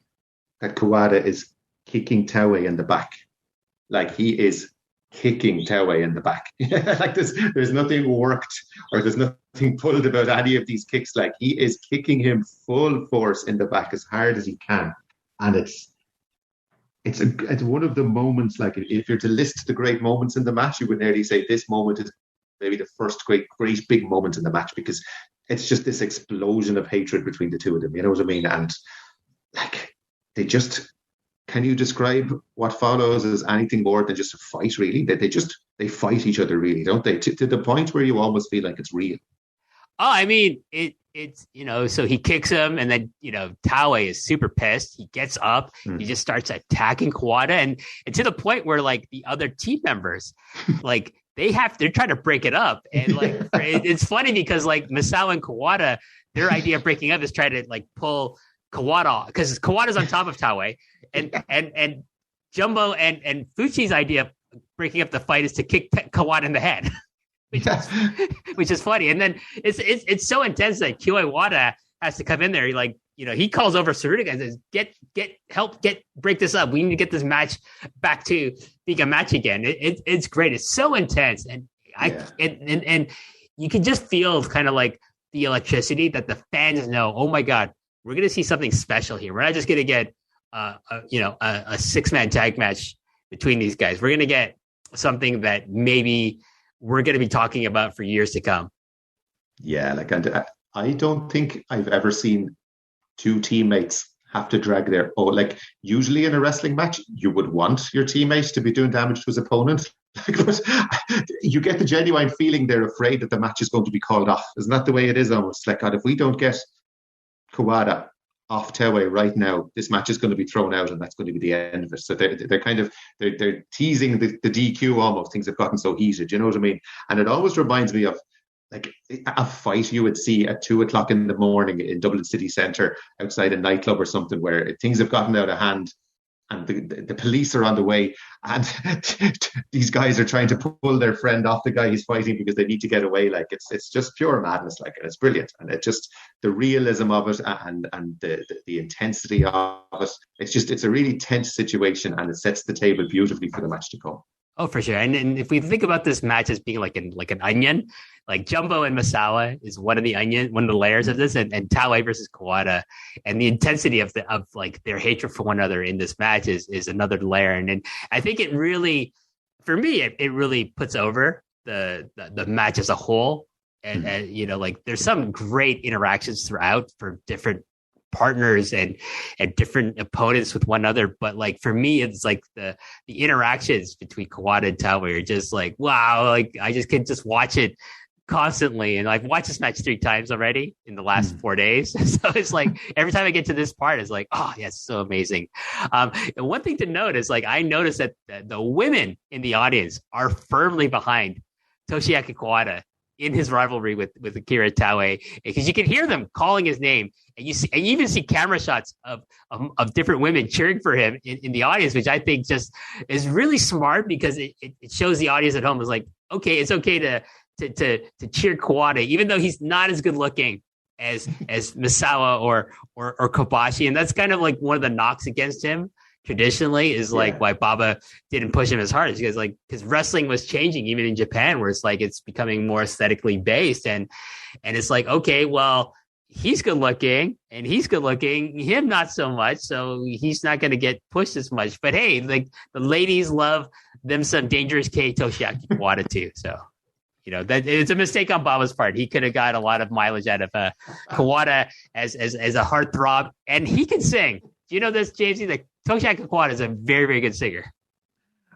that Kawada is kicking Taue in the back, like he is kicking Taue in the back. Like there's nothing worked or there's nothing pulled about any of these kicks. Like he is kicking him full force in the back as hard as he can, and it's one of the moments. Like if you're to list the great moments in the match, you would nearly say this moment is maybe the first great big moment in the match, because it's just this explosion of hatred between the two of them. You know what I mean? And like they just. Can you describe what follows as anything more than just a fight, really? They fight each other, really, don't they? To the point where you almost feel like it's real. Oh, I mean, it's, so he kicks him and then, Taue is super pissed. He gets up, he just starts attacking Kawada and to the point where like the other team members, like they're trying to break it up. And like, it's funny because like Misawa and Kawada, their idea of breaking up is try to like pull Kawada off because Kawada's on top of Taue. And Jumbo and Fuchi's idea of breaking up the fight is to kick Kawada in the head, which is funny. And then it's so intense that Kiwawada has to come in there. He calls over Tsuruta-gun and says, break this up. We need to get this match back to being a match again. It's great. It's so intense. And and you can just feel kind of like the electricity that the fans know, oh my God, we're going to see something special here. We're not just going to get a 6-man tag match between these guys. We're going to get something that maybe we're going to be talking about for years to come. Yeah, like, and I don't think I've ever seen two teammates have to drag like usually in a wrestling match, you would want your teammate to be doing damage to his opponent. But you get the genuine feeling they're afraid that the match is going to be called off. Isn't that the way it is almost? Like, God, if we don't get Kawada off Taue right now, this match is going to be thrown out and that's going to be the end of it. So they're teasing the DQ almost. Things have gotten so heated, you know what I mean? And it always reminds me of like a fight you would see at 2:00 in the morning in Dublin City Centre outside a nightclub or something, where things have gotten out of hand and the police are on the way and these guys are trying to pull their friend off the guy he's fighting because they need to get away. Like it's just pure madness, like, and it's brilliant. And it just, the realism of it and the intensity of it, it's a really tense situation and it sets the table beautifully for the match to come. Oh, for sure. And if we think about this match as being like an onion, like Jumbo and Misawa is one of the layers of this, and Taue versus Kawada, and the intensity of like their hatred for one another in this match is another layer. And I think it really, for me, it really puts over the match as a whole. And like there's some great interactions throughout for different partners and different opponents with one another, but like for me it's like the interactions between Kawada and Taue are just like, wow, like I just can just watch it constantly, and I've watched this match 3 times already in the last 4 days. So it's like every time I get to this part, it's like, oh yes, so amazing. And one thing to note is like I noticed that the women in the audience are firmly behind Toshiaki Kawada in his rivalry with Akira Taue, because you can hear them calling his name, and you even see camera shots of different women cheering for him in the audience, which I think just is really smart, because it shows the audience at home is like, okay, it's okay to cheer Kawada, even though he's not as good looking as Misawa or Kobashi, and that's kind of like one of the knocks against him traditionally, is like why Baba didn't push him as hard, is because wrestling was changing even in Japan, where it's like it's becoming more aesthetically based, and it's like, okay, well, he's good looking and he's good looking, him not so much, so he's not going to get pushed as much. But hey, like the ladies love them some Dangerous K Toshiaki Kawada too, so that it's a mistake on Baba's part. He could have got a lot of mileage out of Kawada as a heartthrob, and he can sing. Do you know this, Jamesie? Like Toshiaki Kawada is a very, very good singer.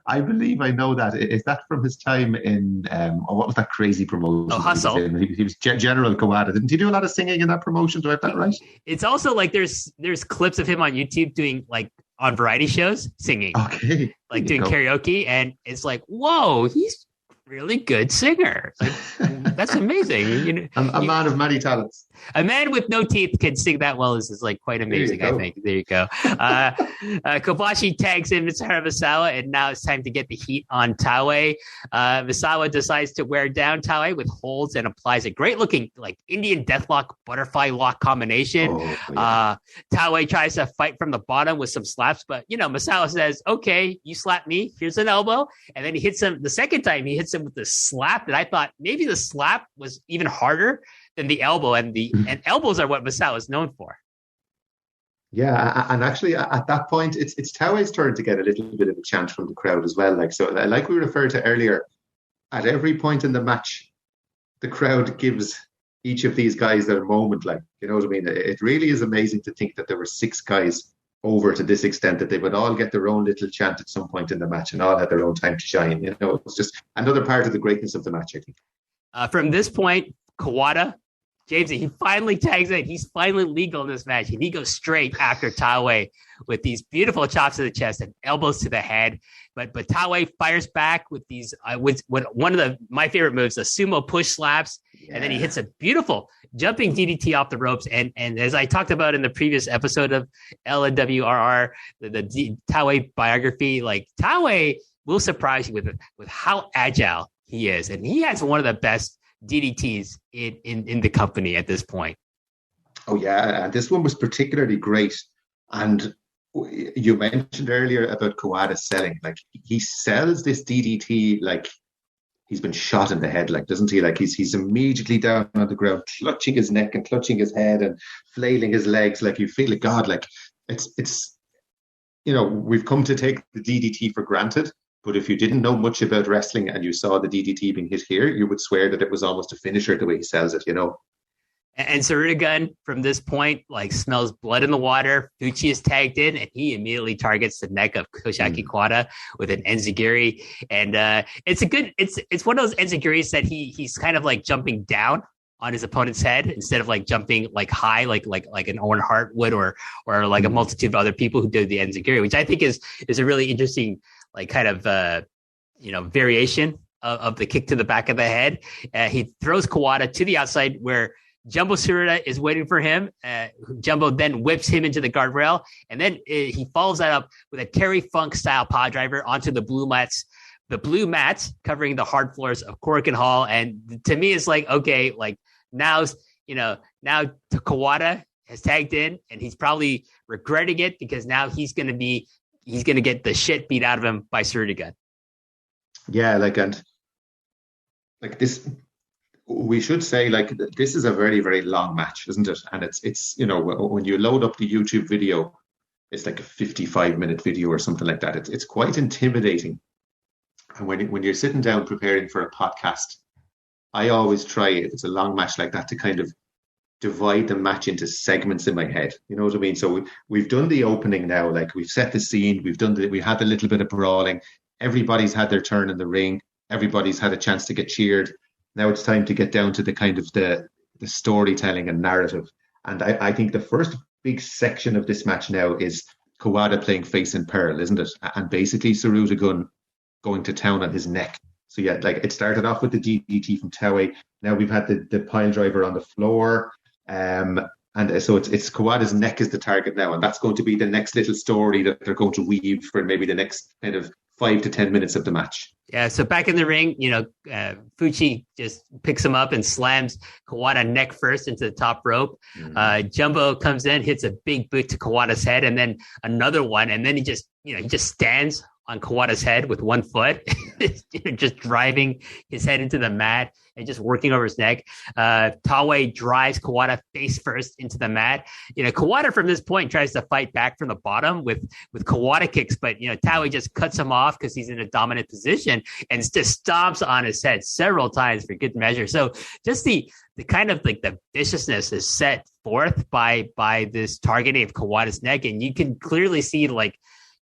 I believe I know that. Is that from his time in what was that crazy promotion? Oh, Hustle. He was General Kawada. Didn't he do a lot of singing in that promotion? Do I have that right? It's also like there's clips of him on YouTube doing like on variety shows singing. Okay. Like doing karaoke, and it's like, whoa, he's really good singer. Like, that's amazing. A man of many talents. A man with no teeth can sing that well is like quite amazing, I think. There you go. Kobashi tags in Mitsuharu Misawa, and now it's time to get the heat on Taue. Misawa decides to wear down Taue with holds and applies a great-looking like Indian deathlock butterfly lock combination. Taue tries to fight from the bottom with some slaps, but Misawa says, "Okay, you slap me. Here's an elbow," and then he hits him the second time. He hits him with the slap that I thought maybe the slap was even harder than the elbow, and elbows are what Misawa is known for. Yeah, and actually at that point, it's Taue's turn to get a little bit of a chant from the crowd as well. Like we referred to earlier, at every point in the match, the crowd gives each of these guys their moment. Like, you know what I mean? It really is amazing to think that there were 6 guys over to this extent, that they would all get their own little chant at some point in the match and all had their own time to shine. It's just another part of the greatness of the match, I think. From this point, Kawada, Jamesie, he finally tags in. He's finally legal in this match, and he goes straight after Taue with these beautiful chops to the chest and elbows to the head. But Taue fires back with these with one of my favorite moves, the sumo push slaps, and then he hits a beautiful jumping DDT off the ropes. And as I talked about in the previous episode of L&WRR, the Taue biography, like Taue will surprise you with how agile he is, and he has one of the best DDTs in the company at this point. Oh yeah, this one was particularly great. And you mentioned earlier about Kawada selling. Like, he sells this DDT like he's been shot in the head, like, doesn't he? Like, he's immediately down on the ground, clutching his neck and clutching his head and flailing his legs. Like, you feel like, God, like it's we've come to take the DDT for granted. But if you didn't know much about wrestling and you saw the DDT being hit here, you would swear that it was almost a finisher the way he sells it, And Tsuruta-gun from this point like smells blood in the water. Fuchi is tagged in, and he immediately targets the neck of Toshiaki Kawada with an enziguri. And it's one of those enzigiris that he's kind of like jumping down on his opponent's head instead of like jumping like high, like an Owen Hart would, or like a multitude of other people who do the enziguri, which I think is a really interesting like kind of variation of the kick to the back of the head. He throws Kawada to the outside where Jumbo Tsuruta is waiting for him. Jumbo then whips him into the guardrail, and then he follows that up with a Terry Funk style power driver onto the blue mats. The blue mats covering the hard floors of Korakuen Hall, and to me, it's like, okay, like now Kawada has tagged in, and he's probably regretting it because now he's going to get the shit beat out of him by Tsuruta-gun. Yeah, and this, we should say, like, this is a very, very long match, isn't it? And it's when you load up the YouTube video, it's like a 55-minute video or something like that. It's quite intimidating. And when you're sitting down preparing for a podcast, I always try, if it's a long match like that, to kind of divide the match into segments in my head. You know what I mean? So we've done the opening now, like we've set the scene, we had a little bit of brawling, everybody's had their turn in the ring, everybody's had a chance to get cheered. Now it's time to get down to the kind of the storytelling and narrative. And I think the first big section of this match now is Kawada playing face in pearl, isn't it? And basically Tsuruta-gun going to town on his neck. So yeah, like, it started off with the DDT from Taue. Now we've had the pile driver on the floor. And so it's Kawada's neck is the target now, and that's going to be the next little story that they're going to weave for maybe the next kind of 5 to 10 minutes of the match. Yeah, so back in the ring, Fuchi just picks him up and slams Kawada neck first into the top rope. Jumbo comes in, hits a big boot to Kawada's head, and then another one, and then he just stands on Kawada's head with one foot, just driving his head into the mat and just working over his neck. Taue drives Kawada face first into the mat. Kawada from this point tries to fight back from the bottom with Kawada kicks, but Taue just cuts him off because he's in a dominant position and just stomps on his head several times for good measure. So just the kind of like the viciousness is set forth by this targeting of Kawada's neck, and you can clearly see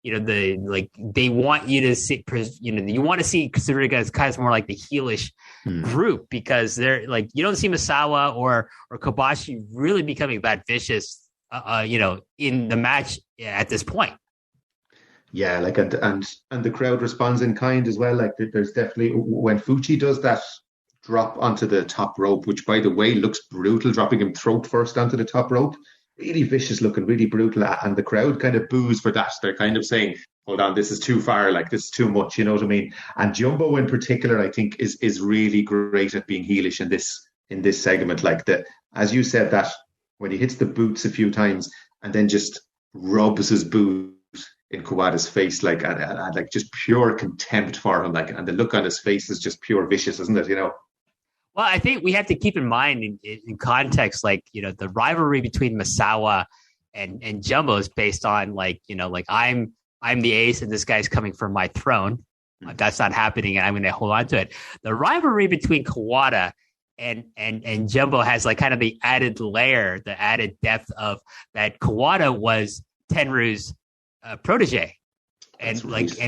they want you to see, you want to see Tsuruta-gun as kind of more like the heelish group, because they're like, you don't see Misawa or Kobashi really becoming that vicious, in the match at this point. Yeah, like, and the crowd responds in kind as well. Like, there's definitely, when Fuchi does that drop onto the top rope, which, by the way, looks brutal, dropping him throat first onto the top rope. Really vicious looking, really brutal. And the crowd kind of boos for that. They're kind of saying, hold on, this is too far, like this is too much, you know what I mean? And Jumbo in particular, I think, is really great at being heelish in this segment. Like that, as you said, that when he hits the boots a few times and then just rubs his boot in Kawada's face, like and like just pure contempt for him, like, and the look on his face is just pure vicious, isn't it? You know. Well, I think we have to keep in mind in context, like, the rivalry between Misawa and Jumbo is based on like, like I'm the ace and this guy's coming for my throne. That's not happening, and I'm going to hold on to it. The rivalry between Kawada and Jumbo has like kind of the added layer, the added depth of that Kawada was Tenryu's protege, and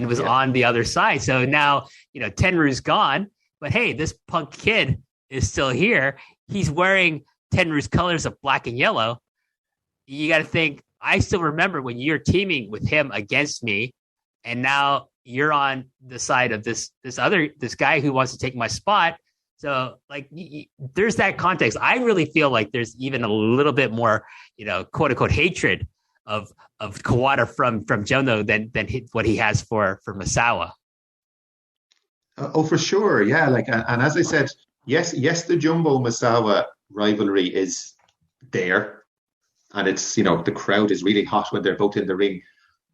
was on the other side. So now Tenryu's gone, but hey, this punk kid is still here. He's wearing Tenryu's colors of black and yellow. You got to think, I still remember when you're teaming with him against me, and now you're on the side of this guy who wants to take my spot. So like, there's that context. I really feel like there's even a little bit more, quote unquote hatred of Kawada from Jumbo than what he has for Misawa. Oh, for sure, yeah. Like, and as I said, yes, the Jumbo Misawa rivalry is there, and it's the crowd is really hot when they're both in the ring.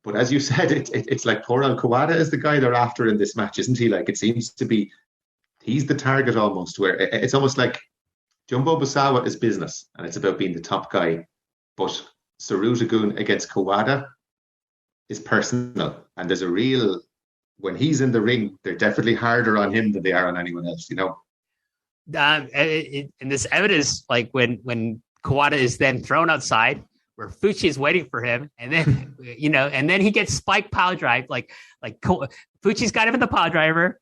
But as you said, it's like poor old Kawada is the guy they're after in this match, isn't he? Like, it seems to be he's the target almost. Where it's almost like Jumbo Misawa is business, and it's about being the top guy, but Tsuruta-gun against Kawada is personal, and there's a real, when he's in the ring, they're definitely harder on him than they are on anyone else, And this evidence, like when Kawada is then thrown outside, where Fuchi is waiting for him, and then and then he gets spike pile drive, like Fuchi's got him in the pile driver.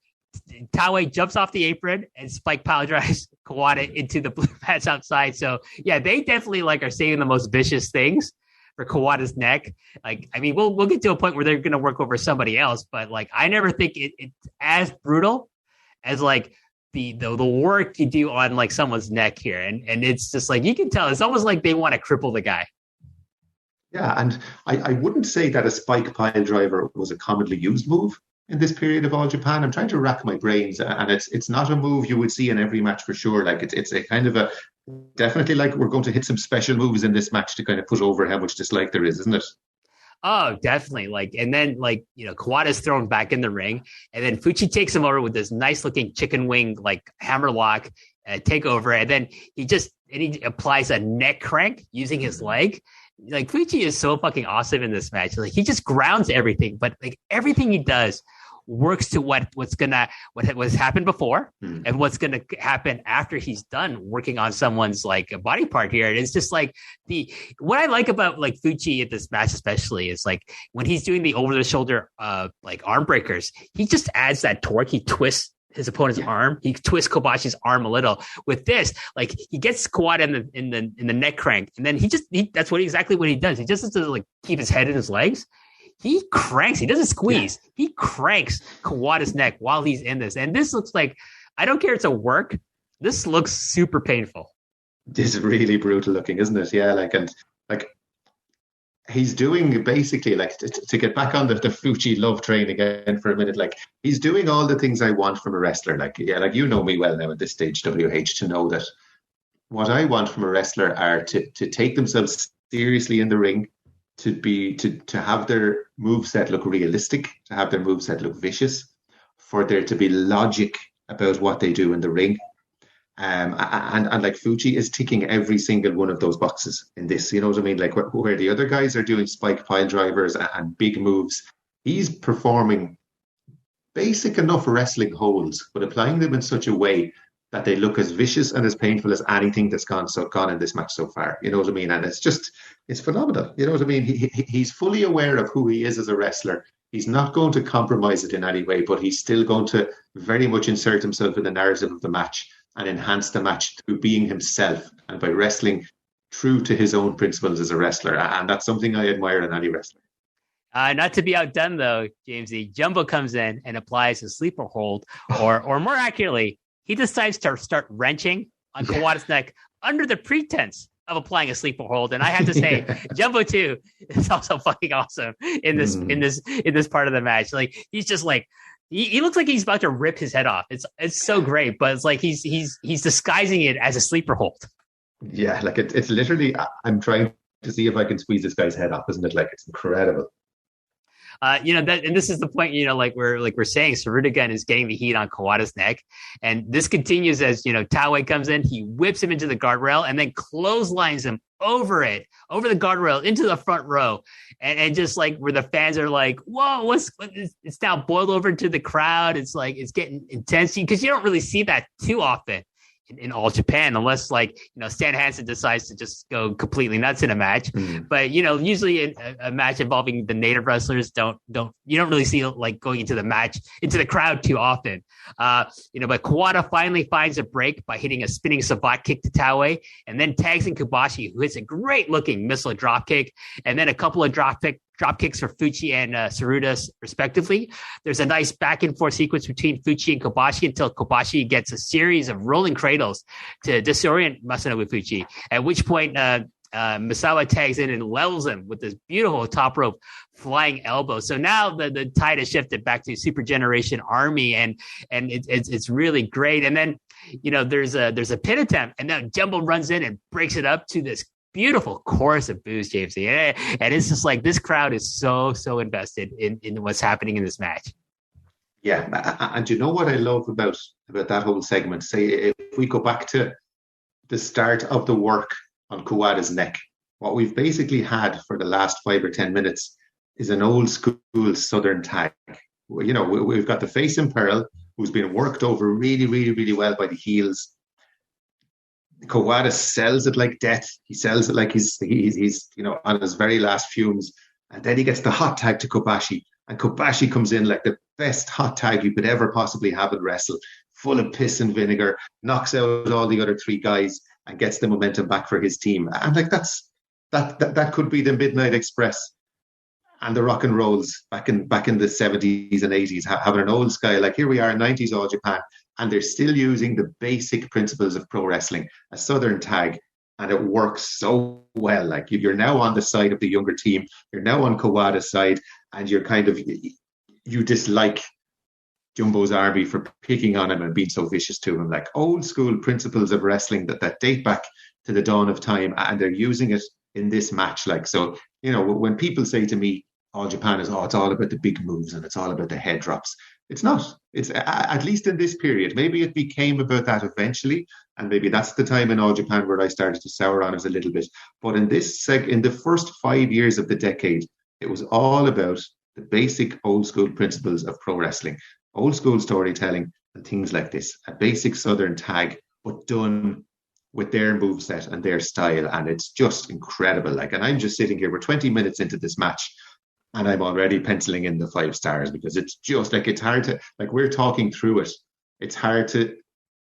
Taue jumps off the apron and spike pile drives Kawada into the blue mats outside. So yeah, they definitely like are saying the most vicious things for Kawada's neck. Like, I mean, we'll get to a point where they're going to work over somebody else, but like, I never think it's as brutal as like the work you do on like someone's neck here. And it's just like, you can tell it's almost like they want to cripple the guy. Yeah. And I wouldn't say that a spike pile driver was a commonly used move in this period of All Japan. I'm trying to rack my brains, and it's not a move you would see in every match for sure. Like, it's a kind of a, definitely like we're going to hit some special moves in this match to kind of put over how much dislike there is, isn't it? Oh, definitely. Like, and then like, Kawada's thrown back in the ring, and then Fuchi takes him over with this nice looking chicken wing, like hammerlock takeover. And then he applies a neck crank using his leg. Like, Fuchi is so fucking awesome in this match. Like, he just grounds everything, but like everything he does works to what was happened before and what's gonna happen after he's done working on someone's like body part here. And it's just like what I like about like Fuchi at this match especially is like when he's doing the over the shoulder like arm breakers, he just adds that torque. He twists his opponent's arm. He twists Kobashi's arm a little. With this, like, he gets Kawada in the neck crank, and then that's exactly what he does. He just doesn't like keep his head in his legs. He cranks. He doesn't squeeze. Yeah. He cranks Kawada's neck while he's in this. And this looks like, I don't care, it's a work. This looks super painful. This is really brutal looking, isn't it? Yeah, like he's doing basically, like, to get back on the Fuchi love train again for a minute, like, he's doing all the things I want from a wrestler. Like, yeah, like, you know me well now at this stage, WH, to know that what I want from a wrestler are to take themselves seriously in the ring, to have their moveset look realistic, to have their moveset look vicious, for there to be logic about what they do in the ring. And like, Fuchi is ticking every single one of those boxes in this, you know what I mean? Like, where the other guys are doing spike pile drivers and big moves, he's performing basic enough wrestling holds, but applying them in such a way that they look as vicious and as painful as anything that's gone in this match so far. You know what I mean? And it's phenomenal. You know what I mean? He's fully aware of who he is as a wrestler. He's not going to compromise it in any way, but he's still going to very much insert himself in the narrative of the match and enhance the match through being himself and by wrestling true to his own principles as a wrestler. And that's something I admire in any wrestler. Not to be outdone, though, Jamesie, Jumbo comes in and applies a sleeper hold, or more accurately, he decides to start wrenching on Kawada's neck under the pretense of applying a sleeper hold. And I have to say, Jumbo 2 is also fucking awesome in this part of the match. Like, he's just like, he looks like he's about to rip his head off. It's so great, but it's like he's disguising it as a sleeper hold. Yeah, like it's literally, I'm trying to see if I can squeeze this guy's head off, isn't it? Like, it's incredible. And this is the point, like we're saying, Tsuruta-gun is getting the heat on Kawada's neck. And this continues as, Taue comes in, he whips him into the guardrail and then clotheslines him over the guardrail into the front row. And just like where the fans are like, whoa, it's now boiled over into the crowd. It's like, it's getting intense because you don't really see that too often in All Japan, unless Stan Hansen decides to just go completely nuts in a match. But usually a match involving the native wrestlers you don't really see like going into the crowd too often. But Kawada finally finds a break by hitting a spinning savate kick to Taue, and then tags in Kobashi, who hits a great looking missile drop kick, and then a couple of drop kicks for Fuchi and Tsuruta, respectively. There's a nice back and forth sequence between Fuchi and Kobashi until Kobashi gets a series of rolling cradles to disorient Masanobu Fuchi, at which point Misawa tags in and levels him with this beautiful top rope flying elbow. So now the tide has shifted back to Super Generation Army, and it's really great. And then there's a pin attempt, and then Jumbo runs in and breaks it up to this beautiful chorus of boos, Jamesie. And it's just like, this crowd is so invested in what's happening in this match. Yeah, and you know what I love about that whole segment? Say, if we go back to the start of the work on Kawada's neck, what we've basically had for the last 5 or 10 minutes is an old school Southern tag. We've got the face in peril, who's been worked over really, really, really well by the heels. Kawada sells it like death. He sells it like he's on his very last fumes. And then he gets the hot tag to Kobashi. And Kobashi comes in like the best hot tag you could ever possibly have in wrestle, full of piss and vinegar, knocks out all the other 3 guys and gets the momentum back for his team. And like that could be the Midnight Express and the rock and rolls back in the 70s and 80s, having an old sky. Like, here we are in 90s All Japan, and they're still using the basic principles of pro wrestling, a Southern tag, and it works so well. Like, you're now on the side of the younger team, you're now on Kawada's side, and you dislike Jumbo's Army for picking on him and being so vicious to him. Like, old school principles of wrestling that date back to the dawn of time, and they're using it in this match. Like, so, when people say to me, All Japan is, it's all about the big moves and it's all about the head drops. It's not. It's, at least in this period. Maybe it became about that eventually, and maybe that's the time in All Japan where I started to sour on it a little bit. But in the first 5 years of the decade, it was all about the basic old school principles of pro wrestling, old school storytelling, and things like this. A basic Southern tag, but done with their moveset and their style, and it's just incredible. Like, and I'm just sitting here, we're 20 minutes into this match, and I'm already penciling in the 5 stars, because it's just like, it's hard to, like, we're talking through it. It's hard to,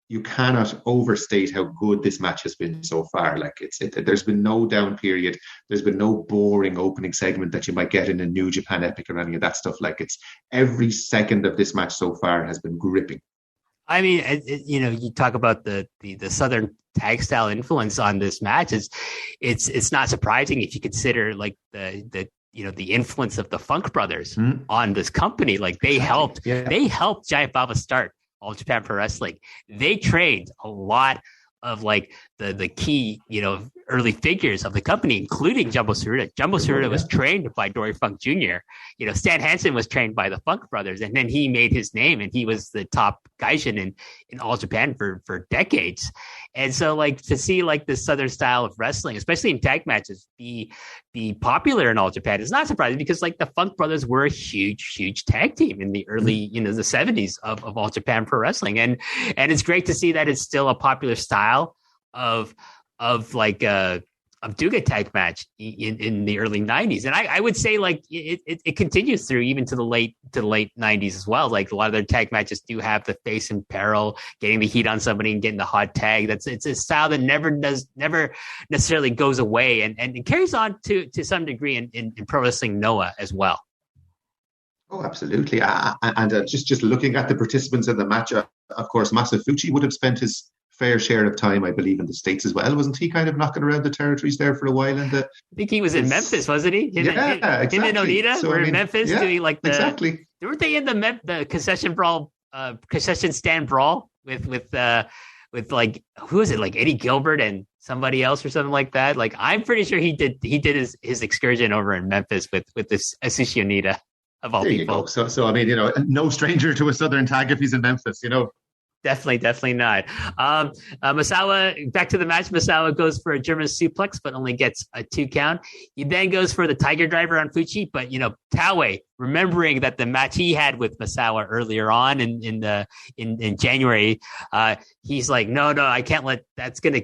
you cannot overstate how good this match has been so far. Like, there's been no down period. There's been no boring opening segment that you might get in a New Japan Epic or any of that stuff. Like, it's every second of this match so far has been gripping. I mean, you talk about the Southern tag style influence on this match. It's not surprising if you consider like the influence of the Funk Brothers on this company. Like, they helped Giant Baba start All Japan Pro Wrestling. They trained a lot of like the key, early figures of the company, including Jumbo Tsuruta. Jumbo Tsuruta was trained by Dory Funk Jr. Stan Hansen was trained by the Funk Brothers, and then he made his name, and he was the top gaijin in All Japan for decades. And so, like, to see like this Southern style of wrestling, especially in tag matches, be popular in All Japan is not surprising, because like the Funk Brothers were a huge tag team in the early, the 70s of All Japan Pro Wrestling, and it's great to see that it's still a popular style of Duga tag match in the early 90s. And I would say like it continues through even to the late 90s as well. Like, a lot of their tag matches do have the face in peril, getting the heat on somebody and getting the hot tag. It's a style that never necessarily goes away, and it carries on to some degree in Pro Wrestling Noah as well. Oh, absolutely. And just looking at the participants in the match, of course, Masa Fuchi would have spent his fair share of time, I believe, in the States as well. Wasn't he kind of knocking around the territories there for a while? I think he was in Memphis, wasn't he? Exactly. Him and Onita were in Memphis doing like exactly. Weren't they in the concession brawl, concession stand brawl with like, who is it, like Eddie Gilbert and somebody else or something like that? Like, I'm pretty sure he did his excursion over in Memphis with this Asushi Onita of all there people. You go. So I mean, no stranger to a Southern tag if he's in Memphis, Definitely not. Misawa, back to the match. Misawa goes for a German suplex, but only gets a 2 count. He then goes for the Tiger Driver on Fuchi, but Taue, remembering that the match he had with Misawa earlier on in January, he's like, no, I can't let that's gonna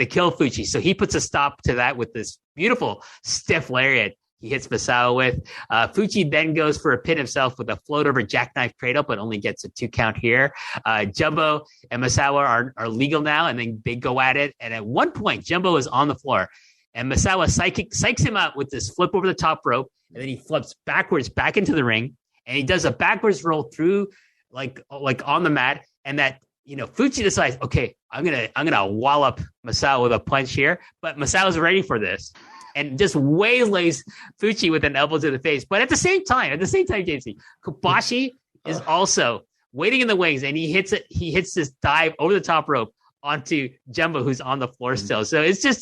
kill Fuchi. So he puts a stop to that with this beautiful stiff lariat he hits Misawa with. Fuchi then goes for a pin himself with a float over jackknife cradle, but only gets a 2 count here. Jumbo and Misawa are legal now, and then they go at it. And at one point, Jumbo is on the floor, and Misawa psychs him out with this flip over the top rope, and then he flips backwards back into the ring, and he does a backwards roll through like on the mat, and that Fuchi decides, okay, I'm gonna wallop Misawa with a punch here, but Misawa's ready for this, and just waylays Fuchi with an elbow to the face. But at the same time, Jamesie, Kobashi is also waiting in the wings, and he hits this dive over the top rope onto Jumbo, who's on the floor still. So it's just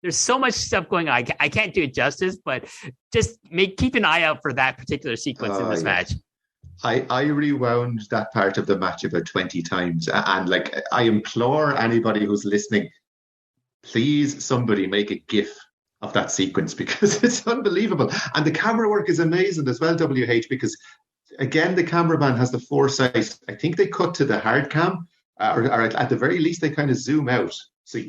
there's so much stuff going on. I can't do it justice, but just keep an eye out for that particular sequence in this match. I rewound that part of the match about 20 times. And I implore anybody who's listening, please somebody make a GIF of that sequence, because it's unbelievable. And the camera work is amazing as well, WH, because again, the cameraman has the foresight. I think they cut to the hard cam, or at the very least, they kind of zoom out. So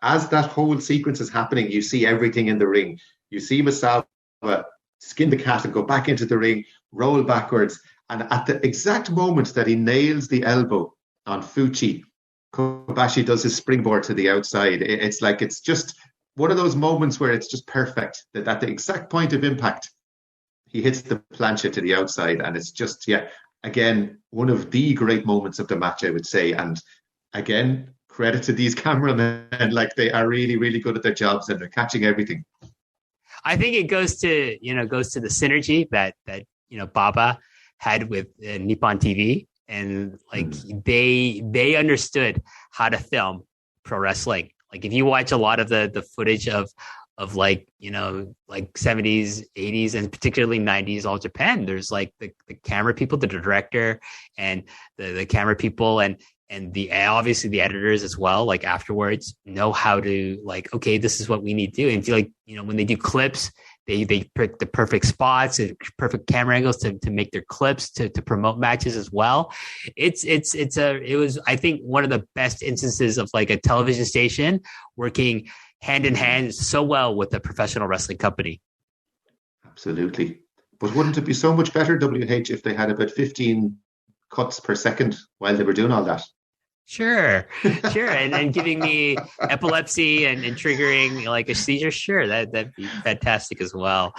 as that whole sequence is happening, you see everything in the ring. You see Misawa skin the cat and go back into the ring, roll backwards. And at the exact moment that he nails the elbow on Fuchi, Kobashi does his springboard to the outside. It's just one of those moments where it's just perfect. That at the exact point of impact, he hits the plancha to the outside. And it's just, again, one of the great moments of the match, I would say. And again, credit to these cameramen. They are really, really good at their jobs, and they're catching everything. I think it goes to the synergy that Baba had with Nippon TV, and they understood how to film pro wrestling. Like, if you watch a lot of the footage of 70s, 80s, and particularly 90s All Japan, there's the camera people, the director, and the camera people, and the obviously the editors as well, afterwards know how to okay, this is what we need to do. And feel when they do clips, they pick the perfect spots and perfect camera angles to make their clips to promote matches as well. It was, I think, one of the best instances of a television station working hand in hand so well with a professional wrestling company. Absolutely. But wouldn't it be so much better, WH, if they had about 15 cuts per second while they were doing all that? Sure. And giving me epilepsy and triggering a seizure. Sure. That'd be fantastic as well.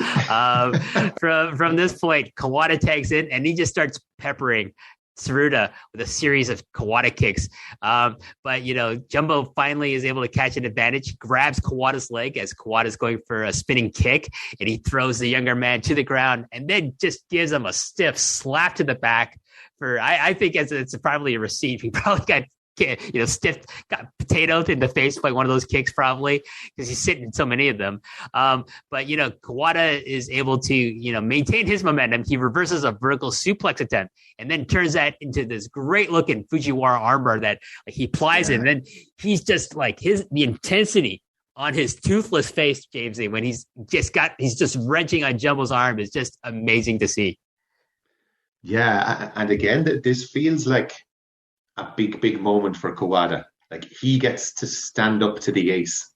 From this point, Kawada tags in, and he just starts peppering Tsuruta with a series of Kawada kicks. But Jumbo finally is able to catch an advantage, grabs Kawada's leg as Kawada's going for a spinning kick, and he throws the younger man to the ground, and then just gives him a stiff slap to the back. I think it's probably a receipt. He probably got got potatoed in the face by one of those kicks, probably, because he's sitting in so many of them. But Kawada is able to maintain his momentum. He reverses a vertical suplex attempt and then turns that into this great looking Fujiwara armbar that he plies in. And then he's just the intensity on his toothless face, Jamesie, when he's just wrenching on Jumbo's arm, is just amazing to see. Yeah, and again, this feels like a big moment for Kawada. He gets to stand up to the ace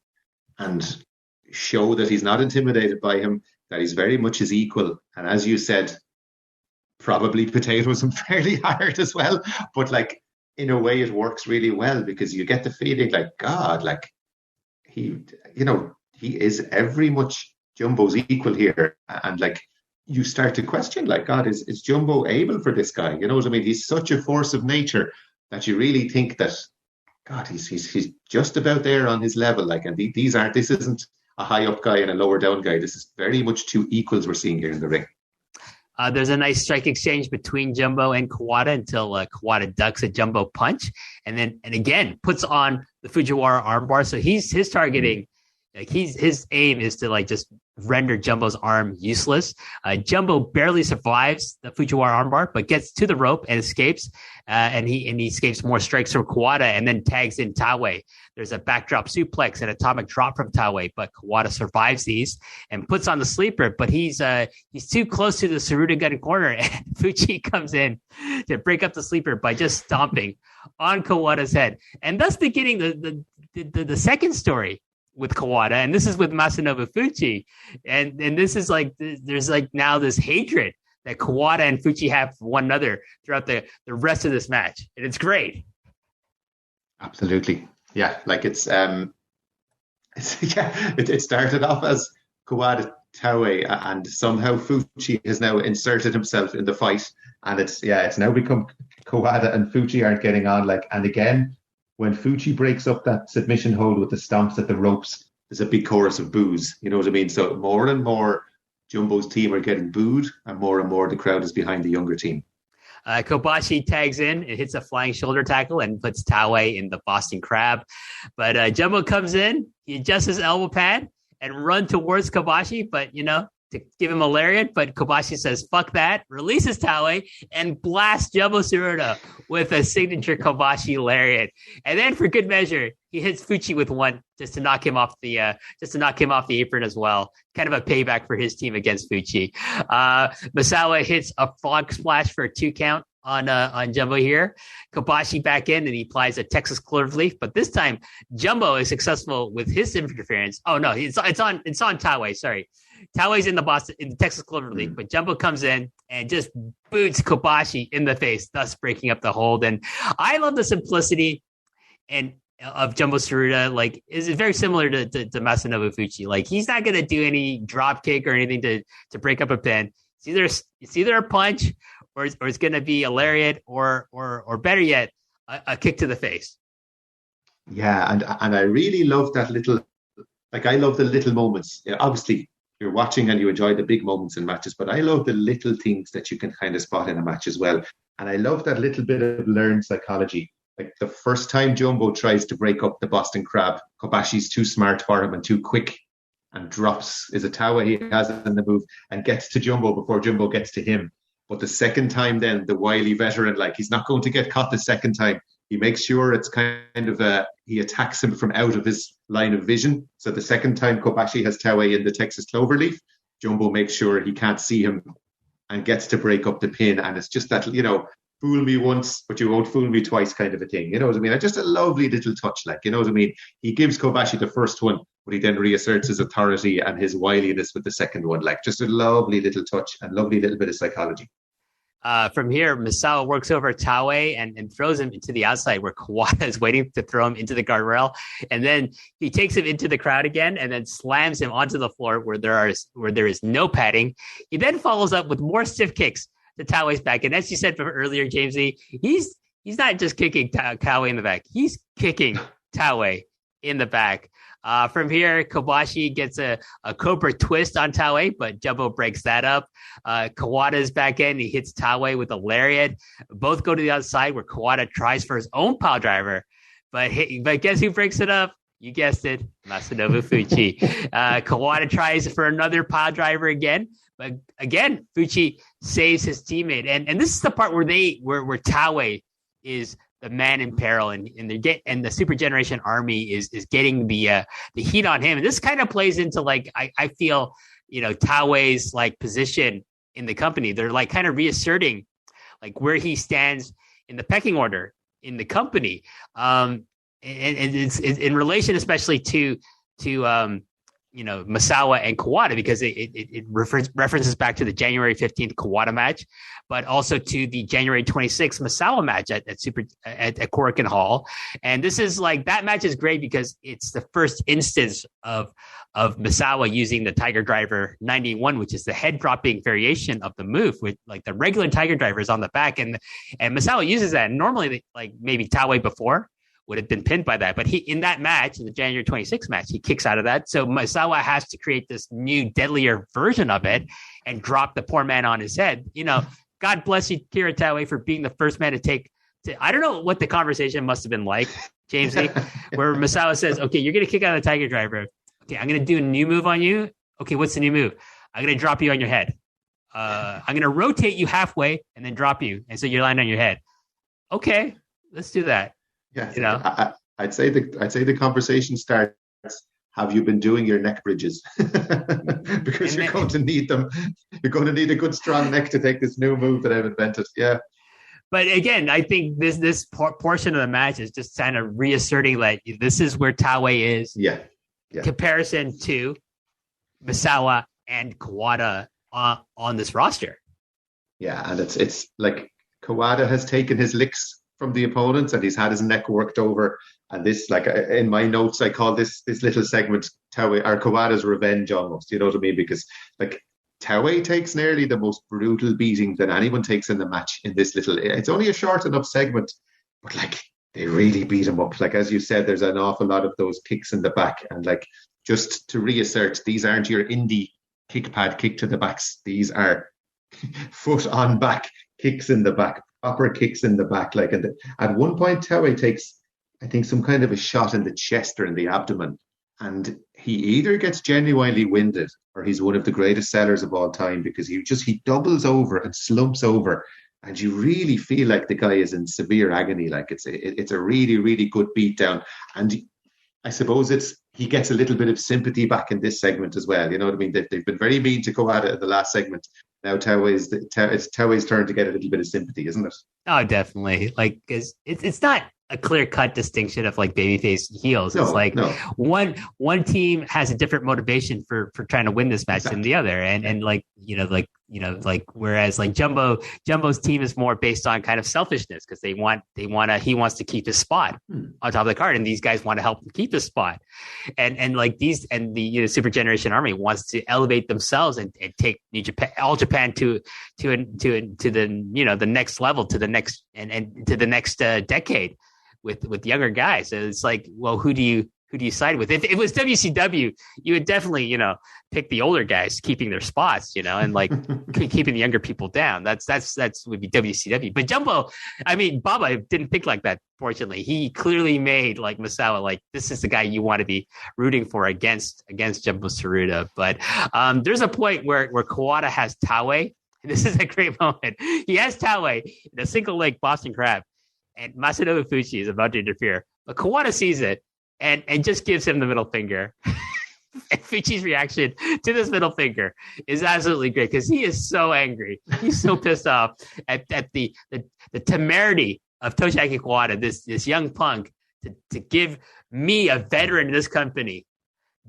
and show that he's not intimidated by him, that he's very much his equal. And as you said, probably potatoes him fairly hard as well. But in a way, it works really well, because you get the feeling God, he is every much Jumbo's equal here. And you start to question, God, is Jumbo able for this guy? You know what I mean? He's such a force of nature that you really think that, God, he's just about there on his level. Like, and this isn't a high up guy and a lower down guy. This is very much two equals we're seeing here in the ring. There's a nice strike exchange between Jumbo and Kawada until Kawada ducks a Jumbo punch and again puts on the Fujiwara armbar. So his targeting, like his aim is to like just render Jumbo's arm useless. Jumbo barely survives the Fujiwara armbar, but gets to the rope and escapes. And he escapes more strikes from Kawada and then tags in Taue. There's a backdrop suplex and atomic drop from Taue, but Kawada survives these and puts on the sleeper. But he's too close to the Tsuruta-gun corner, and Fuchi comes in to break up the sleeper by just stomping on Kawada's head, and thus beginning the second story with Kawada, and this is with Masanobu Fuchi, and this is like there's like now this hatred that Kawada and Fuchi have for one another throughout the rest of this match, and it's great. Absolutely, yeah. Like it started off as Kawada Taue, and somehow Fuchi has now inserted himself in the fight, and it's now become Kawada and Fuchi aren't getting on. Like, and again, when Fuchi breaks up that submission hold with the stomps at the ropes, there's a big chorus of boos. You know what I mean? So more and more Jumbo's team are getting booed, and more the crowd is behind the younger team. Kobashi tags in and hits a flying shoulder tackle and puts Taue in the Boston Crab. But Jumbo comes in, he adjusts his elbow pad and run towards Kobashi, but, to give him a lariat. But Kobashi says, fuck that, releases Taue and blasts Jumbo Tsuruta with a signature Kobashi lariat. And then for good measure, he hits Fuchi with one just to knock him off the apron as well. Kind of a payback for his team against Fuchi. Misawa hits a frog splash for a 2 count on Jumbo here. Kobashi back in and he applies a Texas cloverleaf, but this time Jumbo is successful with his interference. Oh no, it's on Taue. Sorry. Taue's in the Texas cloverleaf, but Jumbo comes in and just boots Kobashi in the face, thus breaking up the hold. And I love the simplicity of Jumbo Tsuruta. Like, is it very similar to Masanobu Fuchi? Like, he's not going to do any drop kick or anything to break up a pin. It's either a punch or it's going to be a lariat or better yet, a kick to the face. Yeah, and I really love that little. Like, I love the little moments. Yeah, obviously, you're watching and you enjoy the big moments in matches, but I love the little things that you can kind of spot in a match as well. And I love that little bit of learned psychology. Like the first time Jumbo tries to break up the Boston Crab, Kobashi's too smart for him and too quick and drops is a Taue he has in the move and gets to Jumbo before Jumbo gets to him. But the second time then, the wily veteran, like he's not going to get caught the second time. He makes sure it's kind of he attacks him from out of his line of vision. So the second time Kobashi has Taue in the Texas cloverleaf, Jumbo makes sure he can't see him and gets to break up the pin. And it's just that, fool me once, but you won't fool me twice kind of a thing. You know what I mean? Just a lovely little touch, like, you know what I mean? He gives Kobashi the first one, but he then reasserts his authority and his wiliness with the second one. Like, just a lovely little touch and lovely little bit of psychology. From here, Misawa works over Taue and throws him into the outside where Kawada is waiting to throw him into the guardrail. And then he takes him into the crowd again and then slams him onto the floor where there is no padding. He then follows up with more stiff kicks to Taue's back. And as you said from earlier, Jamesie, he's not just kicking Taue in the back. He's kicking Taue in the back. From here, Kobashi gets a Cobra twist on Taue, but Jumbo breaks that up. Kawada's back in. He hits Taue with a lariat. Both go to the outside where Kawada tries for his own pile driver. But guess who breaks it up? You guessed it, Masanobu Fuchi. Kawada tries for another pile driver again. But again, Fuchi saves his teammate. And this is the part where Taue is the man in peril, and the Super Generation Army is getting the heat on him. And this kind of plays into like I feel Taue's like position in the company. They're like kind of reasserting like where he stands in the pecking order in the company, and it's in relation especially to Misawa and Kawada, because it references back to the January 15th Kawada match, but also to the January 26th Misawa match at Korakuen Hall. And this is like, that match is great because it's the first instance of Misawa using the Tiger Driver 91, which is the head dropping variation of the move, with like the regular Tiger Driver is on the back, and Misawa uses that. And normally, like maybe Taue before would have been pinned by that. But in that match, in the January 26th match, he kicks out of that. So Misawa has to create this new, deadlier version of it and drop the poor man on his head. God bless you, Akira Taue, for being the first man to take. I don't know what the conversation must have been like, Jamesie, where Misawa says, okay, you're going to kick out of the Tiger Driver. Okay, I'm going to do a new move on you. Okay, what's the new move? I'm going to drop you on your head. I'm going to rotate you halfway and then drop you. And so you're lying on your head. Okay, let's do that. Yeah, I'd say the conversation starts. Have you been doing your neck bridges? Because you're going to need them. You're going to need a good strong neck to take this new move that I've invented. Yeah. But again, I think this portion of the match is just kind of reasserting that this is where Taue is. Yeah. Comparison to Misawa and Kawada on this roster. Yeah, and it's like Kawada has taken his licks from the opponents, and he's had his neck worked over. And this, like in my notes, I call this little segment Taue or Kawada's revenge almost. You know what I mean? Because like Taue takes nearly the most brutal beating that anyone takes in the match in this little. It's only a short enough segment, but like they really beat him up. Like as you said, there's an awful lot of those kicks in the back, and like just to reassert, these aren't your indie kick pad kick to the backs. These are foot on back kicks in the back. Proper kicks in the back. Like, and at one point, Taue takes, I think, some kind of a shot in the chest or in the abdomen, and he either gets genuinely winded or he's one of the greatest sellers of all time, because he doubles over and slumps over, and you really feel like the guy is in severe agony. Like it's a really, really good beatdown, and I suppose he gets a little bit of sympathy back in this segment as well. You know what I mean? They've been very mean to Kawada in the last segment. Now it's Taue's turn to get a little bit of sympathy, isn't it? Oh, definitely. Like, because it's not a clear-cut distinction of like babyface heels. It's one team has a different motivation for trying to win this match than the other, and whereas like Jumbo's team is more based on kind of selfishness, because he wants to keep his spot on top of the card, and these guys want to help him keep his spot, and like these, and the Super Generation Army wants to elevate themselves and take All Japan to the next level, to the next and to the next decade with younger guys. So it's like, well, who do you side with? If it was WCW, you would definitely, pick the older guys keeping their spots, and like keeping the younger people down. That's would be WCW. But Jumbo, I mean, Baba didn't think like that. Fortunately, he clearly made like Misawa, like this is the guy you want to be rooting for against Jumbo Tsuruta. But there's a point where Kawada has Taue. This is a great moment. He has Taue in a single leg Boston Crab, and Masanobu Fuchi is about to interfere, but Kawada sees it and just gives him the middle finger. And Fuchi's reaction to this middle finger is absolutely great, because he is so angry. He's so pissed off at the temerity of Toshiaki Kawada, this young punk, to give me, a veteran in this company,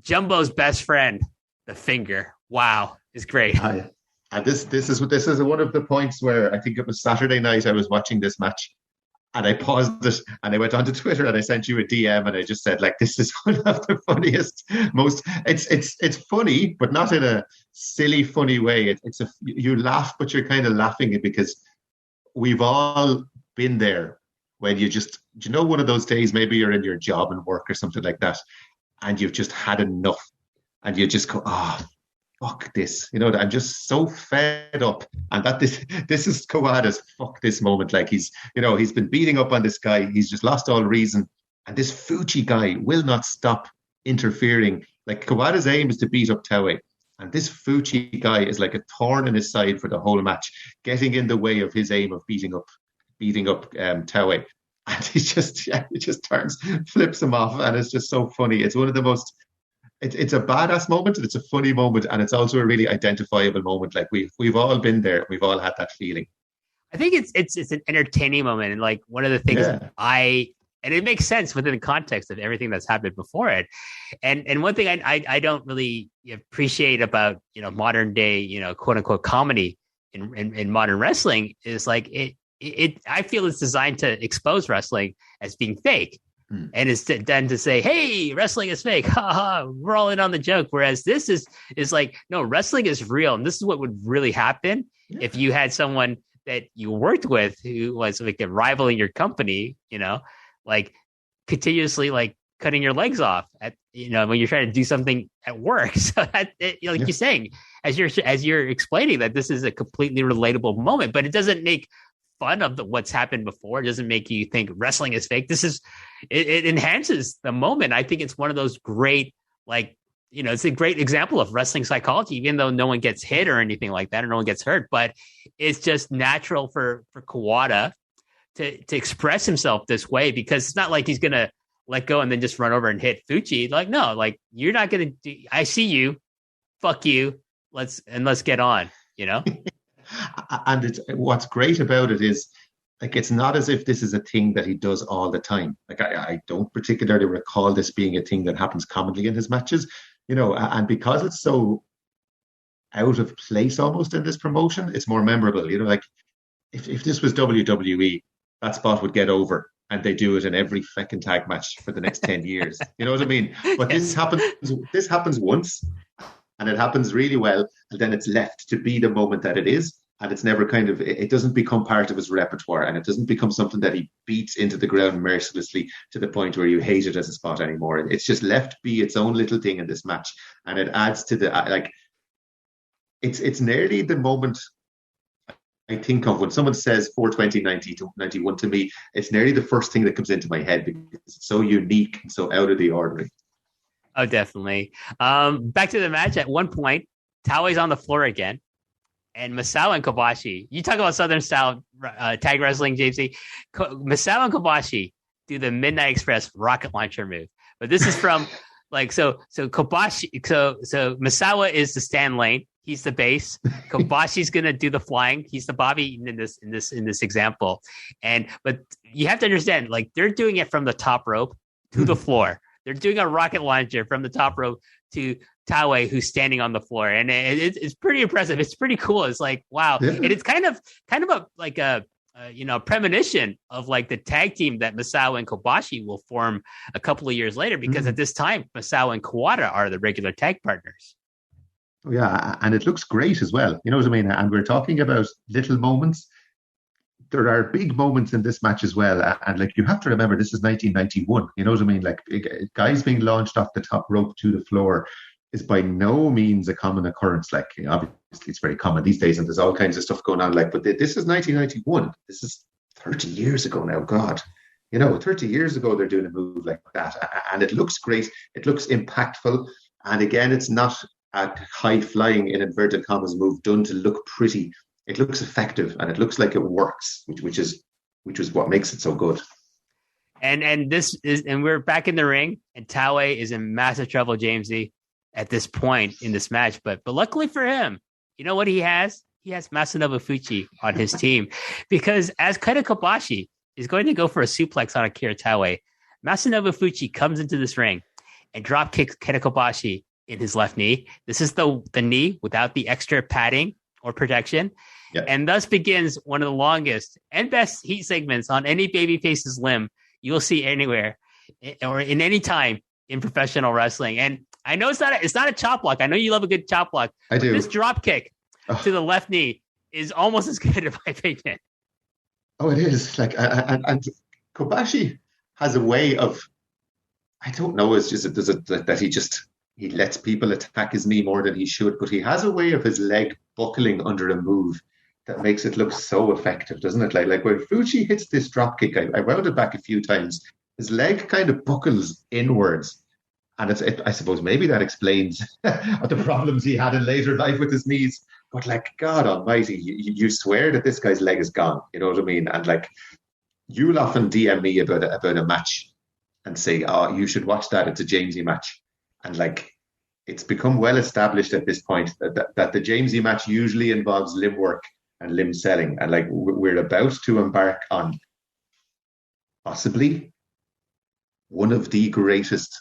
Jumbo's best friend, the finger. Wow, it's great. And this is one of the points where I think it was Saturday night I was watching this match, and I paused it and I went onto Twitter and I sent you a DM and I just said, like, this is one of the funniest, it's funny, but not in a silly, funny way. You laugh, but you're kind of laughing because we've all been there when one of those days, maybe you're in your job and work or something like that, and you've just had enough and you just go, fuck this, I'm just so fed up. And that this is Kawada's fuck this moment. Like he's been beating up on this guy. He's just lost all reason. And this Fuchi guy will not stop interfering. Like Kawada's aim is to beat up Taue. And this Fuchi guy is like a thorn in his side for the whole match, getting in the way of his aim of beating up Taue. And he just flips him off. And it's just so funny. It's one of the most, it's a badass moment, and it's a funny moment, and it's also a really identifiable moment. Like we've all been there, we've all had that feeling. I think it's an entertaining moment, and like one of the things I and it makes sense within the context of everything that's happened before it. And one thing I don't really appreciate about modern day quote unquote comedy in modern wrestling is like it I feel it's designed to expose wrestling as being fake. And it's done to say, hey, wrestling is fake. Ha ha, we're all in on the joke. Whereas this is like, no, wrestling is real. And this is what would really happen if you had someone that you worked with who was like a rival in your company, like continuously like cutting your legs off at, when you're trying to do something at work. So that, you're saying, as you're explaining that this is a completely relatable moment, but it doesn't make fun of what's happened before. It doesn't make you think wrestling is fake. It enhances the moment. I think it's one of those great, like, it's a great example of wrestling psychology, even though no one gets hit or anything like that, or no one gets hurt, but it's just natural for Kawada to express himself this way, because it's not like he's going to let go and then just run over and hit Fuchi. Like, no, like, you're not going to do, I see you, fuck you. Let's get on, And what's great about it is, like, it's not as if this is a thing that he does all the time. Like, I don't particularly recall this being a thing that happens commonly in his matches, and because it's so out of place almost in this promotion, it's more memorable. Like, if this was WWE, that spot would get over, and they do it in every fucking tag match for the next 10 years. You know what I mean? But this happens once, and it happens really well, and then it's left to be the moment that it is, and it's never it doesn't become part of his repertoire, and it doesn't become something that he beats into the ground mercilessly to the point where you hate it as a spot anymore. It's just left be its own little thing in this match, and it adds to the, like, it's nearly the moment I think of when someone says 420 91 to me. It's nearly the first thing that comes into my head, because it's so unique and so out of the ordinary. Oh, definitely. Back to the match. At one point, Taue's on the floor again, and Misawa and Kobashi. You talk about Southern style tag wrestling, Jamesie. Misawa and Kobashi do the Midnight Express rocket launcher move, but this is from like so Kobashi. So Misawa is the Stan Lane. He's the base. Kobashi's gonna do the flying. He's the Bobby in this example. But you have to understand, like, they're doing it from the top rope to the floor. They're doing a rocket launcher from the top rope to Taue, who's standing on the floor, and it's pretty impressive. It's pretty cool. It's like, wow, and it's kind of a premonition of like the tag team that Misawa and Kobashi will form a couple of years later, because at this time Misawa and Kawada are the regular tag partners. Yeah, and it looks great as well. You know what I mean? And we're talking about little moments. There are big moments in this match as well. And like, you have to remember, this is 1991. You know what I mean? Like, guys being launched off the top rope to the floor is by no means a common occurrence. Like, obviously it's very common these days, and there's all kinds of stuff going on. Like, but this is 1991. This is 30 years ago now. God, 30 years ago they're doing a move like that, and it looks great. It looks impactful, and again, it's not a high flying, in inverted commas, move done to look pretty. It looks effective, and it looks like it works, which is what makes it so good. And we're back in the ring, and Taue is in massive trouble, Jamesie, at this point in this match. But luckily for him, you know what he has? He has Masanobu Fuchi on his team, because as Kenta Kobashi is going to go for a suplex on Akira Taue, Masanobu Fuchi comes into this ring and drop kicks Kenta Kobashi in his left knee. This is the knee without the extra padding or protection. Yep. And thus begins one of the longest and best heat segments on any babyface's limb you will see anywhere or in any time in professional wrestling. And I know it's not a chop block. I know you love a good chop block. I do. This drop kick to the left knee is almost as good, in my opinion. Oh, it is. Like, and Kobashi has a way of, I don't know, it's just that he lets people attack his knee more than he should, but he has a way of his leg buckling under a move that makes it look so effective, doesn't it? Like when Fuchi hits this drop kick, I wound it back a few times, his leg kind of buckles inwards. And I suppose maybe that explains the problems he had in later life with his knees. But like, God almighty, you swear that this guy's leg is gone. You know what I mean? And like, you'll often DM me about a match and say, oh, you should watch that. It's a Jamesie match. And like, it's become well established at this point that the Jamesie match usually involves limb work and limb selling. And like, we're about to embark on possibly one of the greatest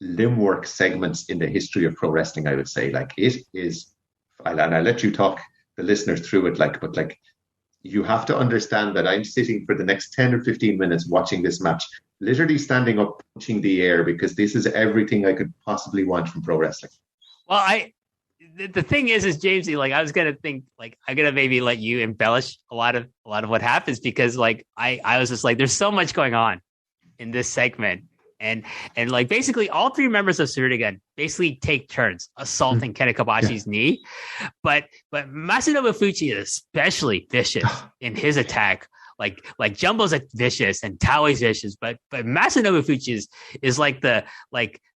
limb work segments in the history of pro wrestling, I would say. Like it is, and I let you talk the listeners through it, like, but like you have to understand that I'm sitting for the next 10 or 15 minutes watching this match, literally standing up, punching the air, because this is everything I could possibly want from pro wrestling. Well, the thing is Jamesie, like I was gonna think, like I'm gonna maybe let you embellish a lot of what happens, because like I was just like, there's so much going on in this segment. And like basically all three members of Tsuruta-gun basically take turns assaulting Kenta Kobashi's knee. But Masanobu Fuchi is especially vicious in his attack. Like Jumbo's vicious and Taue's vicious, but Masanobu Fuchi is like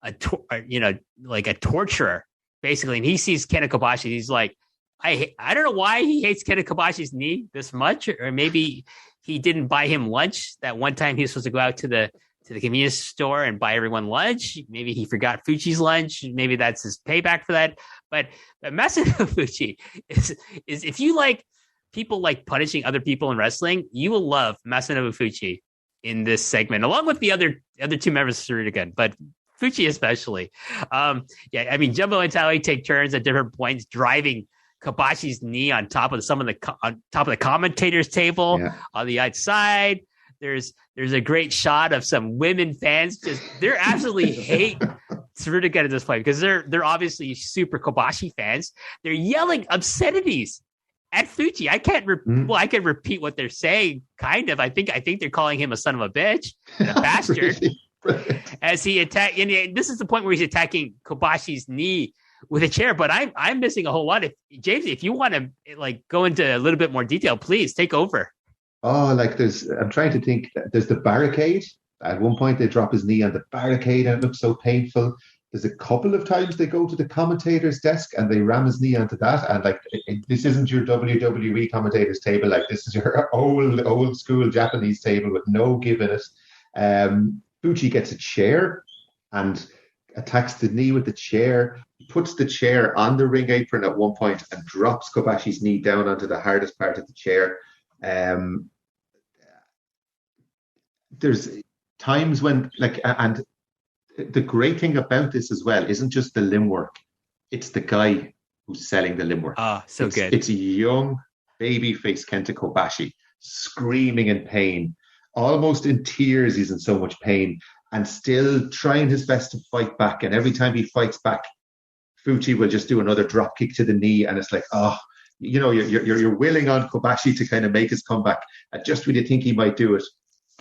a torturer basically. And he sees Kenta Kobashi, he's like, I don't know why he hates Kenta Kobashi's knee this much, or maybe he didn't buy him lunch that one time he was supposed to go out to the convenience store and buy everyone lunch. Maybe he forgot Fuchi's lunch. Maybe that's his payback for that. But Masanobu Fuchi is if you like people like punishing other people in wrestling, you will love Masanobu Fuchi in this segment, along with the other two members of Tsuruta-gun, but Fuchi especially. I mean, Jumbo and Taue take turns at different points driving Kobashi's knee on top of the commentators table on the outside. There's a great shot of some women fans they're absolutely hate Tsuruta-gun at this point, because they're obviously super Kobashi fans. They're yelling obscenities at Fuchi. I can repeat what they're saying, kind of. I think they're calling him a son of a bitch and a bastard as he attack. And this is the point where he's attacking Kobashi's knee with a chair. But I'm missing a whole lot. If you want to like go into a little bit more detail, please take over. Oh, like I'm trying to think. There's the barricade. At one point, they drop his knee on the barricade, and it looks so painful. There's a couple of times they go to the commentator's desk and they ram his knee onto that. And like, this isn't your WWE commentator's table. Like, this is your old school Japanese table with no give in it. Fuchi gets a chair and attacks the knee with the chair. He puts the chair on the ring apron at one point and drops Kobashi's knee down onto the hardest part of the chair. There's times when and the great thing about this as well isn't just the limb work, it's the guy who's selling the limb work. Good. It's a young baby face Kenta Kobashi screaming in pain, almost in tears. He's in so much pain and still trying his best to fight back, and every time he fights back, Fuchi will just do another drop kick to the knee, and it's like, you're willing on Kobashi to kind of make his comeback, and just when you think he might do it,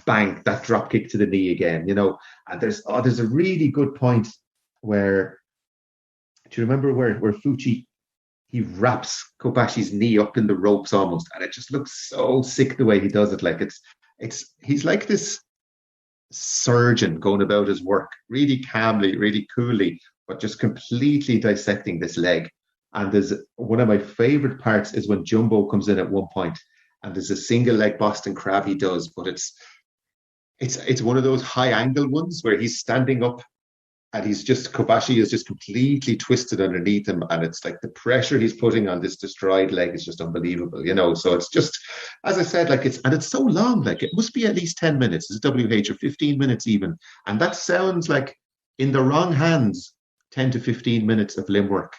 bang, that drop kick to the knee again, And there's a really good point where, do you remember where Fuchi, he wraps Kobashi's knee up in the ropes almost, and it just looks so sick the way he does it. Like he's like this surgeon going about his work really calmly, really coolly, but just completely dissecting this leg. And there's one of my favorite parts is when Jumbo comes in at one point, and there's a single leg Boston Crab he does, but it's one of those high angle ones where he's standing up and Kobashi is just completely twisted underneath him, and it's like the pressure he's putting on this destroyed leg is just unbelievable, So it's just, as I said, it's so long, like it must be at least 10 minutes, it's WH, or 15 minutes even, and that sounds like in the wrong hands 10 to 15 minutes of limb work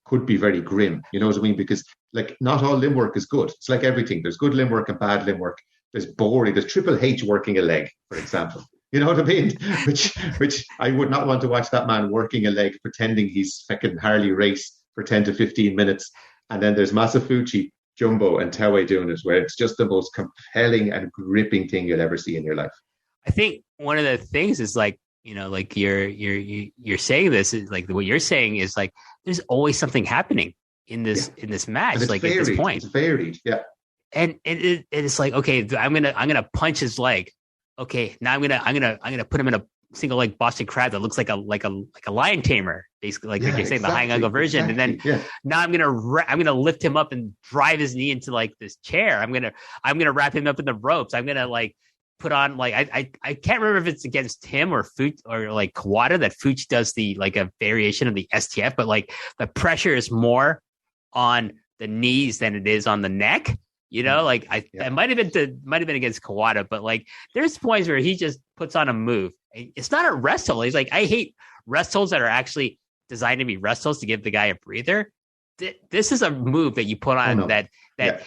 could be very grim, you know what I mean? Because like not all limb work is good. It's like everything. There's good limb work and bad limb work. There's boring. There's Triple H working a leg, for example. You know what I mean? Which I would not want to watch that man working a leg, pretending he's fucking Harley Race for 10 to 15 minutes. And then there's Fuchi, Jumbo, and Taue doing it, where it's just the most compelling and gripping thing you'll ever see in your life. I think one of the things is like, like you're saying this is like what you're saying is like there's always something happening in this match, like varied. At this point. It's varied, yeah. And it's like, okay, I'm gonna punch his leg. Okay, now I'm gonna put him in a single leg Boston Crab that looks like a lion tamer, basically, like you're saying, the high angle version. And then now I'm gonna lift him up and drive his knee into like this chair. I'm gonna wrap him up in the ropes. I'm gonna like put on like I can't remember if it's against him or Fuchi or like Kawada that Fuchi does the like a variation of the STF, but like the pressure is more on the knees than it is on the neck. You know, like it might have been against Kawada, but like there's points where he just puts on a move. It's not a wrestle. He's like, I hate wrestles that are actually designed to be wrestles to give the guy a breather. This is a move that you put on that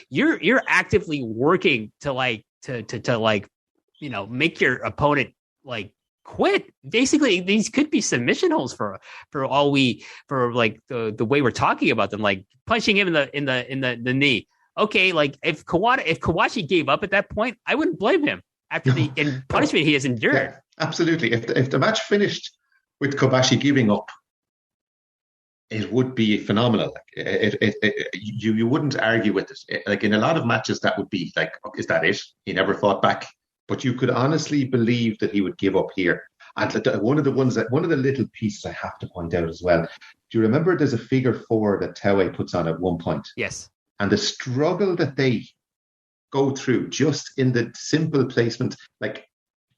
you're actively working to like you know, make your opponent like quit. Basically, these could be submission holds for like the way we're talking about them, like punching him in the knee. Okay, like if Kawashi gave up at that point, I wouldn't blame him after the punishment he has endured. Yeah, absolutely. If the match finished with Kobashi giving up, it would be phenomenal. You wouldn't argue with it. Like in a lot of matches, that would be like, is that it? He never fought back. But you could honestly believe that he would give up here. And one of the little pieces I have to point out as well. Do you remember there's a figure 4 that Taue puts on at one point? Yes. And the struggle that they go through just in the simple placement, like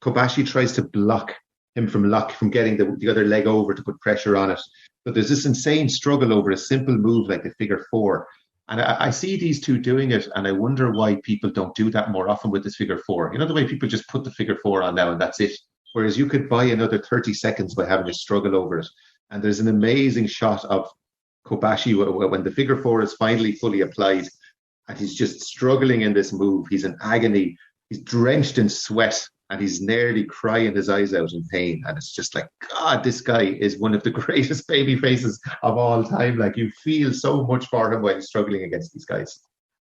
Kobashi tries to block him from getting the other leg over to put pressure on it. But there's this insane struggle over a simple move like the figure 4. And I see these two doing it, and I wonder why people don't do that more often with this figure 4. You know, the way people just put the figure 4 on now and that's it. Whereas you could buy another 30 seconds by having a struggle over it. And there's an amazing shot of Kobashi when the figure 4 is finally fully applied and he's just struggling in this move. He's in agony. He's drenched in sweat and he's nearly crying his eyes out in pain. And it's just like, God, this guy is one of the greatest baby faces of all time. Like, you feel so much for him while he's struggling against these guys.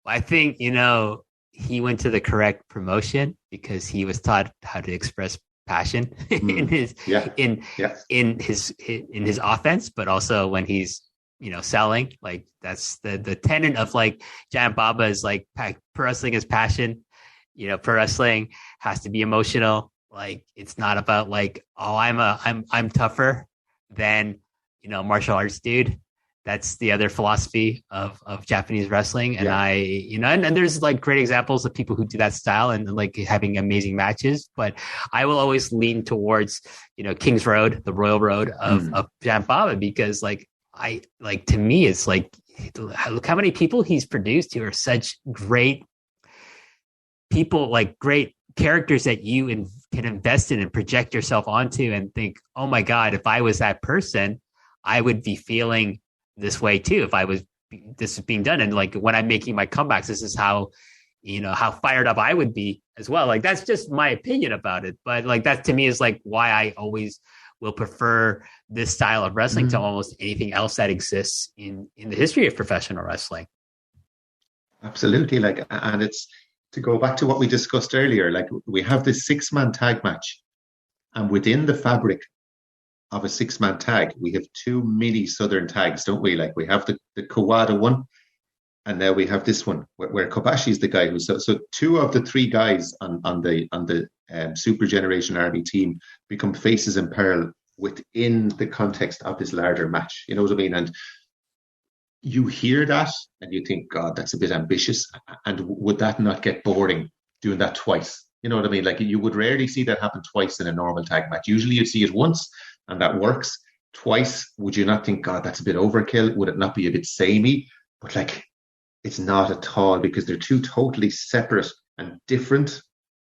I think, you know, he went to the correct promotion because he was taught how to express passion in his offense, but also when he's, you know, selling. Like, that's the tenet of like Giant Baba is like, pro wrestling is passion. You know, pro wrestling has to be emotional. Like, it's not about like, oh, I'm tougher than, you know, martial arts dude. That's the other philosophy of Japanese wrestling. And and there's like great examples of people who do that style and like having amazing matches. But I will always lean towards, you know, King's Road, the Royal Road of Giant Baba, because to me, it's like, look how many people he's produced who are such great people, like great characters that you can invest in and project yourself onto and think, oh my God, if I was that person, I would be feeling this way too. If this is being done. And like, when I'm making my comebacks, this is how, you know, how fired up I would be as well. Like, that's just my opinion about it. But like, that to me is like why I always will prefer this style of wrestling to almost anything else that exists in the history of professional wrestling. Absolutely. Like, and it's, to go back to what we discussed earlier, like, we have this 6-man tag match, and within the fabric of a 6-man tag, we have 2 mini Southern tags, don't we? Like, we have the Kawada one, and now we have this one where Kobashi is the guy who. So 2 of the 3 guys on the Super Generation RB team become faces in peril within the context of this larger match. You know what I mean? And you hear that and you think, God, that's a bit ambitious. And would that not get boring doing that twice? You know what I mean? Like, you would rarely see that happen twice in a normal tag match. Usually you see it once and that works. Twice, would you not think, God, that's a bit overkill? Would it not be a bit samey? But like, it's not at all, because they're 2 totally separate and different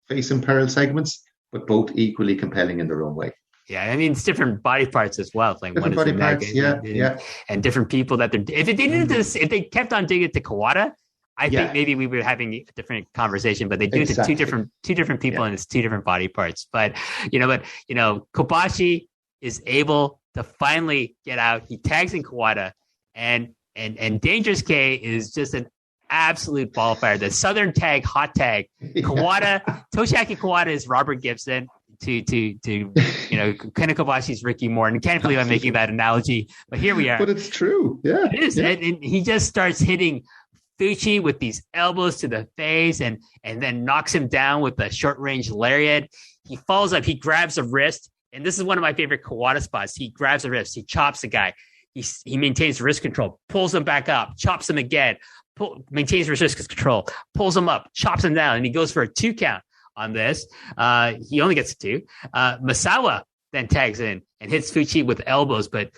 face and peril segments, but both equally compelling in their own way. Yeah, I mean, it's different body parts as well. Like, different one is body parts, and different people that they're. If they did this, if they kept on doing it to Kawada, I think maybe we were having a different conversation. But they do it to two different people, and it's 2 different body parts. But Kobashi is able to finally get out. He tags in Kawada, and Dangerous K is just an absolute ball fire. The Southern tag, hot tag. Kawada, Toshiaki Kawada is Robert Gibson. To Kenta Kobashi's Ricky Morton. Can't believe I'm making that analogy, but here we are. But it's true. Yeah. It is. Yeah. And he just starts hitting Fuchi with these elbows to the face and then knocks him down with a short range lariat. He falls up, he grabs a wrist, and this is one of my favorite Kawada spots. He grabs a wrist, he chops the guy. He maintains wrist control, pulls him back up, chops him again, maintains wrist control, pulls him up, chops him down, and he goes for a 2 count. On this, he only gets 2. Misawa then tags in and hits Fuchi with elbows, but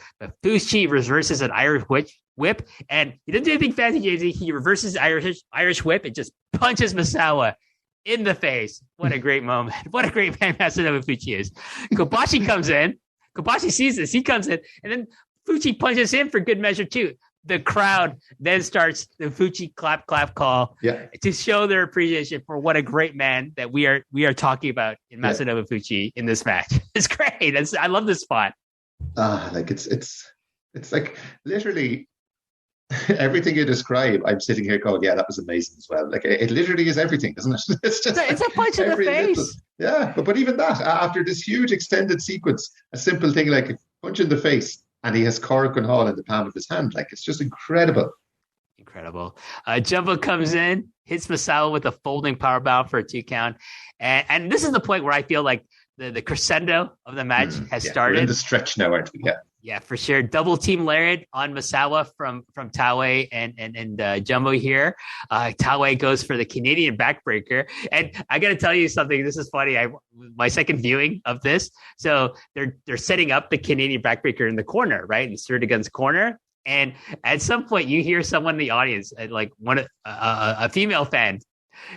Fuchi reverses an Irish whip, whip, and he doesn't do anything fancy, Jamesie. He reverses Irish whip and just punches Misawa in the face. What a great moment. What a great man Masanobu Fuchi is. Kobashi comes in. Kobashi sees this. He comes in, and then Fuchi punches him for good measure, too. The crowd then starts the Fuchi clap call to show their appreciation for what a great man that we are talking about in Masanobu Fuchi in this match. It's great. I love this spot. Like it's like literally everything you describe. I'm sitting here going, yeah, that was amazing as well. Like it literally is everything, isn't it? It's a punch in the face. But even that, after this huge extended sequence, a simple thing like a punch in the face, and he has Korakuen Hall in the palm of his hand. Like it's just incredible. Jumbo comes in, hits Misawa with a folding powerbomb for a 2 count, and this is the point where I feel like the crescendo of the match has started. We're in the stretch now, aren't we? Yeah, for sure. Double team lariat on Misawa from Taue and Jumbo here. Taue goes for the Canadian backbreaker. And I got to tell you something. This is funny. My second viewing of this. So they're setting up the Canadian backbreaker in the corner, right? In Tsuruta-gun's corner. And at some point you hear someone in the audience, like a female fan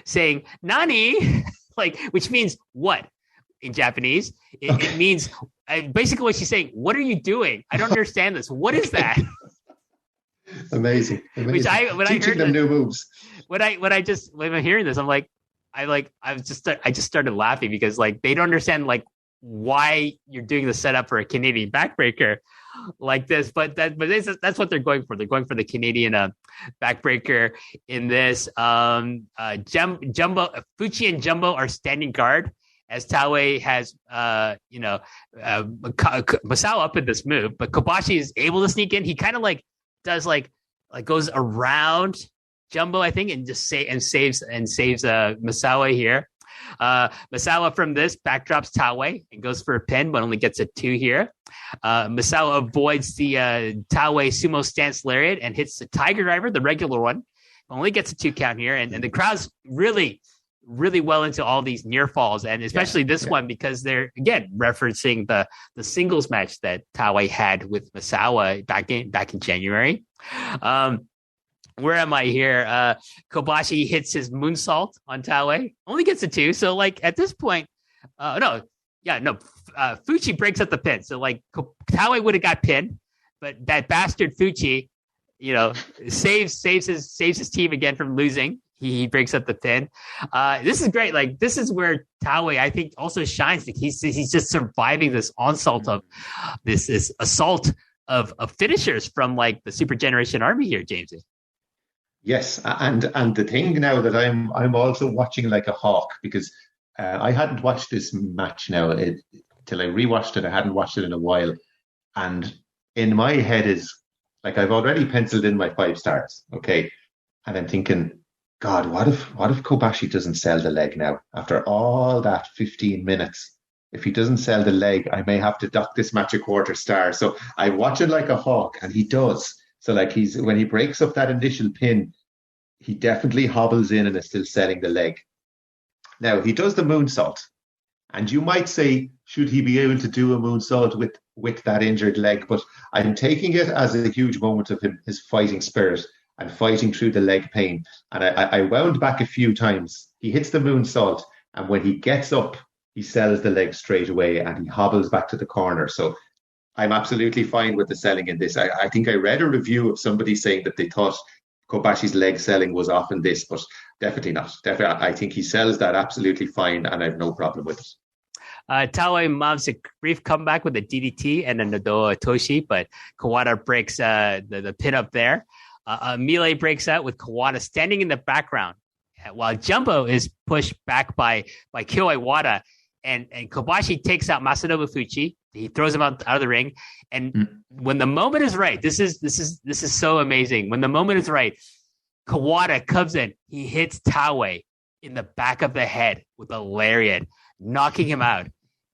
saying, "Nani?" like, which means what? In Japanese, it means basically what she's saying. What are you doing? I don't understand this. What is that? Amazing. Which teaching them new moves. When I'm hearing this, I just started laughing because like they don't understand like why you're doing the setup for a Canadian backbreaker like this. But that's what they're going for. They're going for the Canadian backbreaker in this. Jumbo, Fuchi and Jumbo are standing guard, as Taue has, Misawa up in this move, but Kobashi is able to sneak in. He kind of does goes around Jumbo, I think, and just saves Misawa here. Misawa from this backdrops Taue and goes for a pin, but only gets a 2 here. Misawa avoids the Taue sumo stance lariat and hits the Tiger Driver, the regular one, only gets a 2 count here, and the crowd's really well into all these near falls, and especially this one because they're again referencing the singles match that Taue had with Misawa back in January. Where am I here? Kobashi hits his moonsault on Taue, only gets a 2. So like at this point, Fuchi breaks up the pin. So like Taue would have got pinned, but that bastard Fuchi, saves his team again from losing. He breaks up the pin. This is great. Like this is where Taue, I think, also shines. Like he's just surviving this onslaught of this assault of finishers from like the Super Generation Army here, Jamesie. Yes, and the thing now that I'm also watching like a hawk because I hadn't watched this match now till I rewatched it. I hadn't watched it in a while, and in my head is like I've already penciled in my 5 stars. Okay, and I'm thinking, God, what if Kobashi doesn't sell the leg now after all that 15 minutes? If he doesn't sell the leg, I may have to dock this match a 1/4 star. So I watch it like a hawk, and he does. So like when he breaks up that initial pin, he definitely hobbles in and is still selling the leg. Now he does the moonsault, and you might say, should he be able to do a moonsault with that injured leg? But I'm taking it as a huge moment of his fighting spirit and fighting through the leg pain. And I wound back a few times. He hits the moonsault, and when he gets up, he sells the leg straight away and he hobbles back to the corner. So I'm absolutely fine with the selling in this. I think I read a review of somebody saying that they thought Kobashi's leg selling was often this, but definitely not. I think he sells that absolutely fine, and I have no problem with it. Taue mounts a brief comeback with a DDT and a Nodoa Toshi, but Kawada breaks the pin up there. Melee breaks out with Kawada standing in the background while Jumbo is pushed back by Kyo Iwata, and Kobashi takes out Masanobu Fuchi. He throws him out of the ring, and when the moment is right, this is so amazing. When the moment is right, Kawada comes in. He hits Taue in the back of the head with a lariat, knocking him out.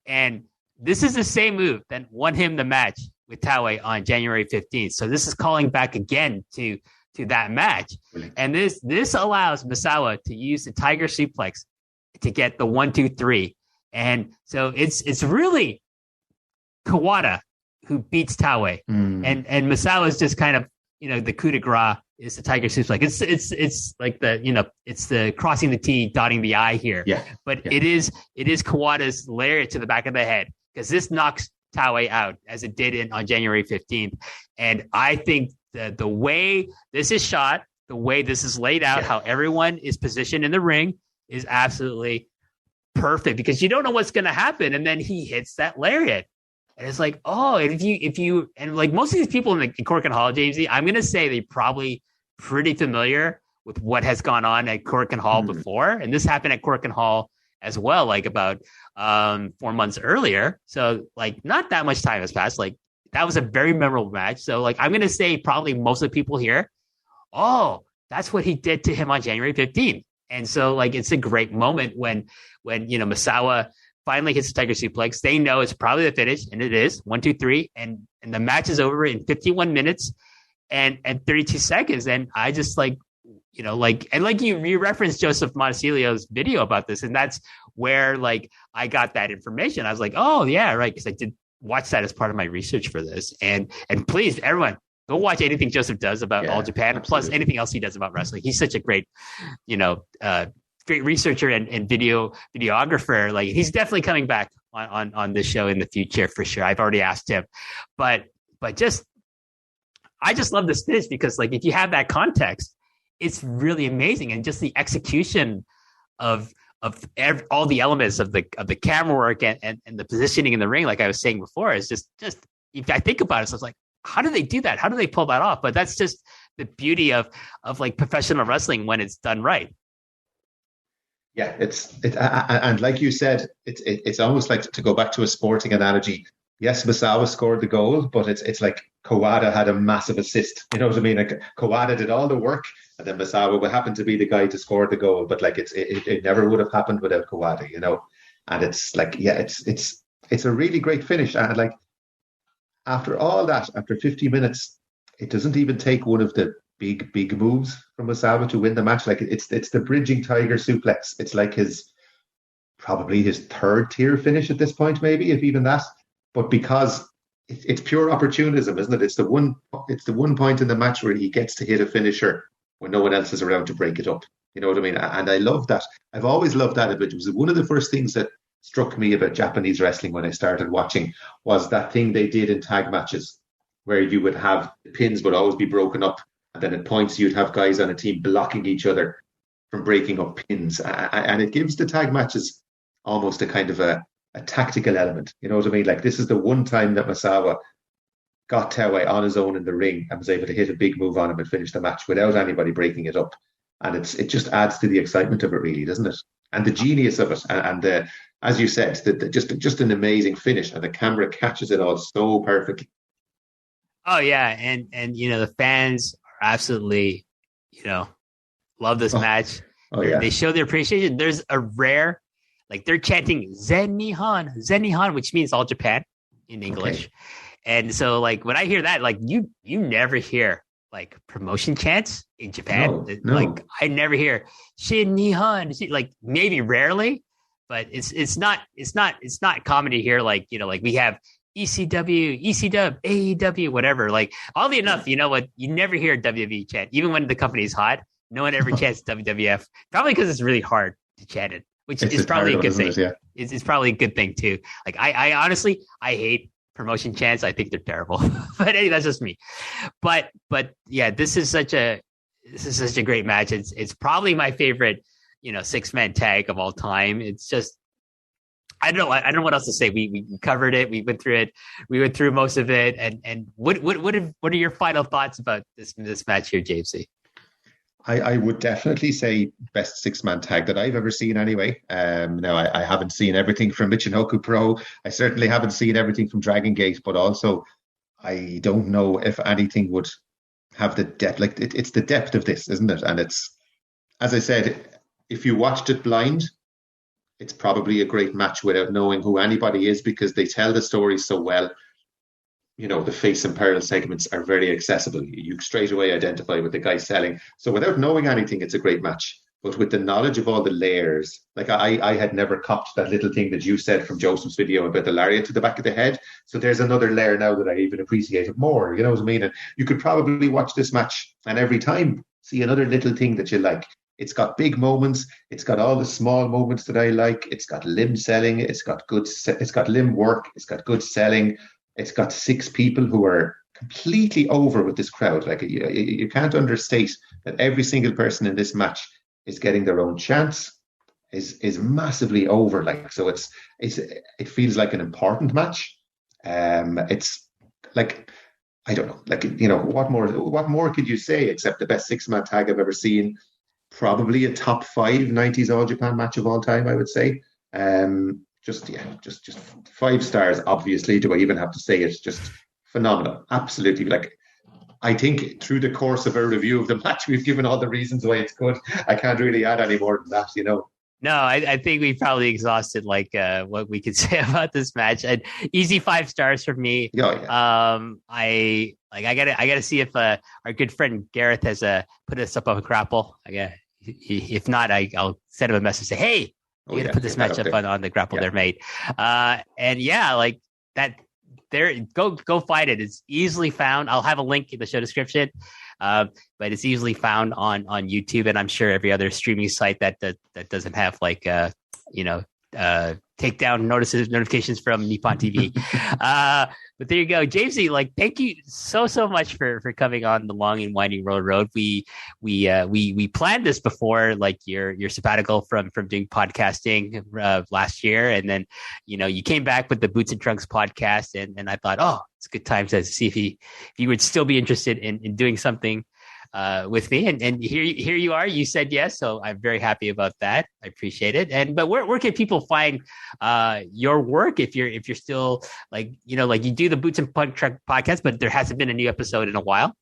And this is the same move that won him the match with Taue on January 15th. So this is calling back again to that match. And this allows Misawa to use the Tiger Suplex to get the 1-2-3. And so it's really Kawada who beats Taue. And Misawa is just kind of, the coup de grace is the tiger suplex. It's like it's the crossing the T, dotting the I here. Yeah. But it is Kawada's lariat to the back of the head, because this knocks Taue out as it did on January 15th. And I think the way this is shot, the way this is laid out, how everyone is positioned in the ring is absolutely perfect, because you don't know what's going to happen. And then he hits that lariat. And it's like, oh, and if you, and like most of these people in Korakuen Hall, Jamesie, I'm going to say they're probably pretty familiar with what has gone on at Korakuen Hall before. And this happened at Korakuen Hall as well, like about 4 months earlier. So like not that much time has passed. Like that was a very memorable match. So like, I'm going to say probably most of the people here, oh, that's what he did to him on January 15th. And so like, it's a great moment when Misawa finally hits the tiger suplex. They know it's probably the finish, and it is 1, 2, 3, and the match is over in 51 minutes and 32 seconds. And I just like, and like you referenced Joseph Montesilio's video about this, and that's where like I got that information. I was like, oh yeah, right, because I did watch that as part of my research for this. And please, everyone, go watch anything Joseph does about All Japan, plus anything else he does about wrestling. He's such a great, great researcher and videographer. Like he's definitely coming back on this show in the future for sure. I've already asked him, but I just love this finish, because like if you have that context, it's really amazing. And just the execution of all the elements of the camera work and the positioning in the ring, like I was saying before, is just if I think about it, so it's like, how do they do that? How do they pull that off? But that's just the beauty of like professional wrestling when it's done right. Yeah, and like you said, it's almost like, to go back to a sporting analogy. Yes, Misawa scored the goal, but it's like Kawada had a massive assist. You know what I mean? Like Kawada did all the work, and then Misawa would happen to be the guy to score the goal. But like it never would have happened without Kawada, And it's like, yeah, it's a really great finish. And like after all that, after 50 minutes, it doesn't even take one of the big moves from Misawa to win the match. Like it's the bridging tiger suplex. It's like probably his third tier finish at this point, maybe, if even that. But because it's pure opportunism, isn't it? It's the one point in the match where he gets to hit a finisher when no one else is around to break it up. You know what I mean? And I love that. I've always loved that. It was one of the first things that struck me about Japanese wrestling when I started watching, was that thing they did in tag matches, where you would have pins would always be broken up, and then at points you'd have guys on a team blocking each other from breaking up pins. And it gives the tag matches almost a kind of a tactical element. You know what I mean? Like this is the one time that Misawa got Taue on his own in the ring and was able to hit a big move on him and finish the match without anybody breaking it up. And it just adds to the excitement of it, really, doesn't it? And the genius of it. And as you said, just an amazing finish. And the camera catches it all so perfectly. Oh, yeah. And the fans are absolutely, love this match. Oh, yeah. They show their appreciation. There's a rare, like they're chanting Zen Nihon, which means All Japan in English. Okay. And so like when I hear that, like you never hear like promotion chants in Japan. No. Like I never hear Shin Nihon, like maybe rarely, but it's not comedy here. Like, like we have ECW, ECW, AEW, whatever. Like oddly enough, you know what? You never hear WWE chant, even when the company's hot. No one ever chants WWF, probably because it's really hard to chant it, which is probably a good thing. It's probably a good thing too. Like I honestly, I hate promotion chants. I think they're terrible, but anyway, that's just me. But yeah, this is such a great match. It's probably my favorite, 6-man tag of all time. It's just, I don't know what else to say. We covered it. We went through it. We went through most of it. And what are your final thoughts about this match here, Jamesie? I would definitely say best 6-man tag that I've ever seen anyway. Now, I haven't seen everything from Michinoku Pro. I certainly haven't seen everything from Dragon Gate, but also I don't know if anything would have the depth. Like it's the depth of this, isn't it? And it's, as I said, if you watched it blind, it's probably a great match without knowing who anybody is, because they tell the story so well. The face and peril segments are very accessible. You straight away identify with the guy selling. So without knowing anything, it's a great match. but with the knowledge of all the layers, like I had never copped that little thing that you said from Joseph's video about the lariat to the back of the head. So there's another layer now that I even appreciate it more. You know what I mean? And you could probably watch this match and every time see another little thing that you like. It's got big moments. It's got all the small moments that I like. It's got limb selling. It's got limb work. It's got good selling. It's got 6 people who are completely over with this crowd. Like you can't understate that every single person in this match is getting their own chance. Is massively over. Like so, it feels like an important match. It's like I don't know. Like what more could you say except the best 6-man tag I've ever seen. Probably a top 5 90s All Japan match of all time, I would say. Just 5 stars, obviously. Do I even have to say it? Just phenomenal. Absolutely. Like, I think through the course of a review of the match, we've given all the reasons why it's good. I can't really add any more than that. No, I think we probably exhausted what we could say about this match. And easy 5 stars for me. Oh, yeah. I gotta see if our good friend Gareth has put us up on Grapple. If not, I'll send him a message say, hey, you gotta put this match up on the Grapple there, mate. And yeah, like that. There, go find it. It's easily found. I'll have a link in the show description. But it's easily found on YouTube, and I'm sure every other streaming site that doesn't have takedown notifications from Nippon TV. But there you go, Jamesie. Like, thank you so much for coming on the Long and Winding Road. We planned this before, like your sabbatical from doing podcasting last year, and then you came back with the Boots and Trunks podcast, and I thought, oh, it's a good time to see if you would still be interested in doing something with me, and here you are. You said yes, so I'm very happy about that. I appreciate it. But where can people find your work if you're still like you do the Boots and Trunks podcast, but there hasn't been a new episode in a while?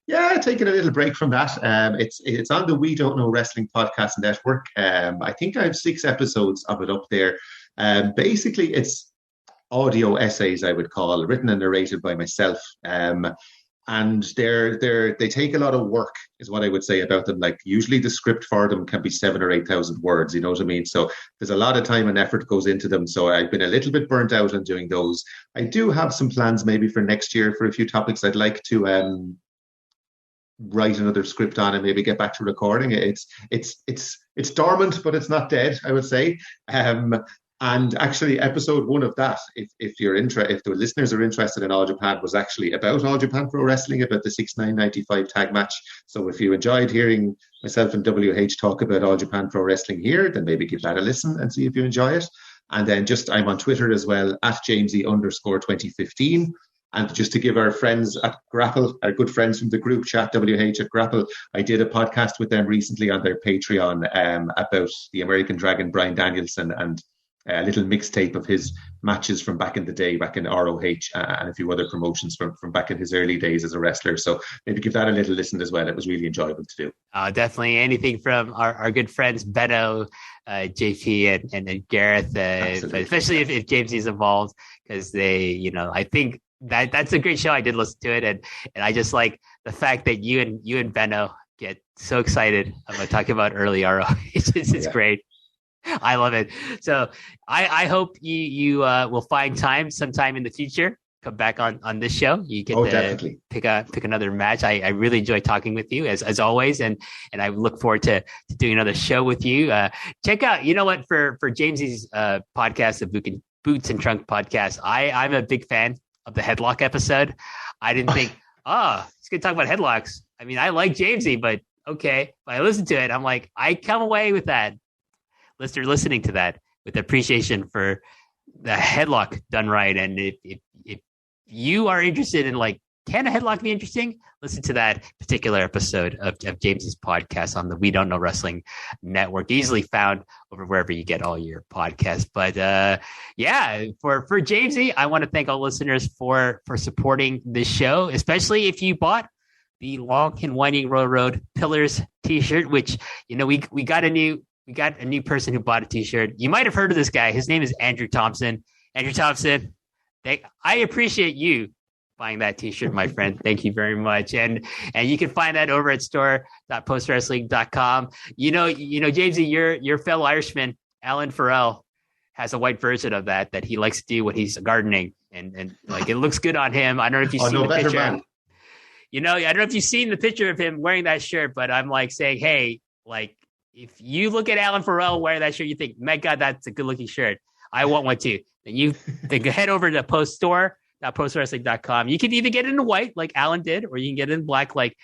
Yeah, taking a little break from that. It's on the We Don't Know Wrestling Podcast Network. I think I have 6 episodes of it up there. Basically, it's audio essays, I would call, written and narrated by myself. And they take a lot of work, is what I would say about them. Like, usually the script for them can be 7,000 or 8,000 words, you know what I mean? So there's a lot of time and effort goes into them. So I've been a little bit burnt out on doing those. I do have some plans maybe for next year for a few topics I'd like to write another script on and maybe get back to recording. It's dormant, but it's not dead, I would say. And actually, episode 1 of that, if the listeners are interested in All Japan, was actually about All Japan Pro Wrestling, about the 6/9/95 tag match. So if you enjoyed hearing myself and WH talk about All Japan Pro Wrestling here, then maybe give that a listen and see if you enjoy it. And then I'm on Twitter as well, at Jamesie_2015. And just to give our friends at Grapple, our good friends from the group chat, WH at Grapple, I did a podcast with them recently on their Patreon about the American Dragon, Bryan Danielson, and a little mixtape of his matches from back in the day, back in ROH, and a few other promotions from back in his early days as a wrestler. So maybe give that a little listen as well. It was really enjoyable to do. Definitely anything from our good friends Benno, JP, and Gareth, but especially if Jamesie's involved, because they, I think that's a great show. I did listen to it, and I just like the fact that you and Benno get so excited about talking about early ROH. It's great. I love it. So I hope you will find time sometime in the future. Come back on this show. You get to definitely pick another match. I really enjoy talking with you as always, and I look forward to doing another show with you. Check out, for Jamesie's podcast, the Boots and Trunk podcast. I'm a big fan of the headlock episode. I didn't think, he's gonna talk about headlocks. I mean, I like Jamesie, but okay. But I listened to it. I'm like, I come away with that. Listening to that with appreciation for the headlock done right. And if you are interested in can a headlock be interesting? Listen to that particular episode of James's podcast on the We Don't Know Wrestling Network, easily found over wherever you get all your podcasts. But for Jamesie, I want to thank all listeners for supporting this show, especially if you bought the Long and Winding Road Pillars t-shirt, which, we got a new person who bought a t-shirt. You might have heard of this guy. His name is Andrew Thompson. Andrew Thompson, I appreciate you buying that t-shirt, my friend. Thank you very much. And you can find that over at store.postwrestling.com. Jamesie, your fellow Irishman, Alan Farrell, has a white version of that he likes to do when he's gardening. And like, it looks good on him. I don't know if you've seen the picture. Man. I don't know if you've seen the picture of him wearing that shirt, but I'm like saying, hey, like, if you look at Alan Farrell wearing that shirt, you think, my God, that's a good looking shirt. I want one too. Then head over to postwrestling.com. You can either get it in white like Alan did, or you can get it in black like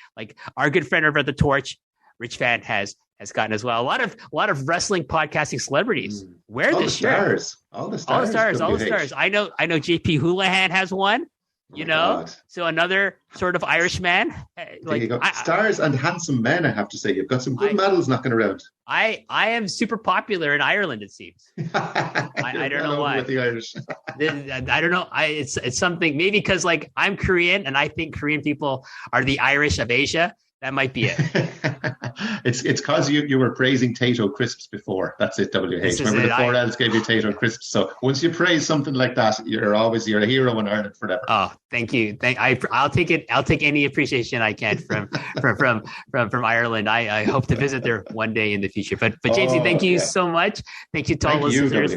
our good friend over at the Torch, Rich Fan, has gotten as well. A lot of wrestling podcasting celebrities wear this shirt. All the stars. I know JP Houlihan has one. God. So another sort of Irishman. Like, there you go. Stars and handsome men, I have to say. You've got some good medals knocking around. I am super popular in Ireland, it seems. I don't know why. With the Irish. I don't know. It's something, maybe because like I'm Korean and I think Korean people are the Irish of Asia. That might be it. It's because you were praising Tato crisps before. That's it, WH. Remember the 4 L's gave you Tato crisps. So once you praise something like that, you're a hero in Ireland forever. Oh, thank you. I'll take it. I'll take any appreciation I can from Ireland. I hope to visit there one day in the future. But Jamesie, thank you so much. Thank you to all listeners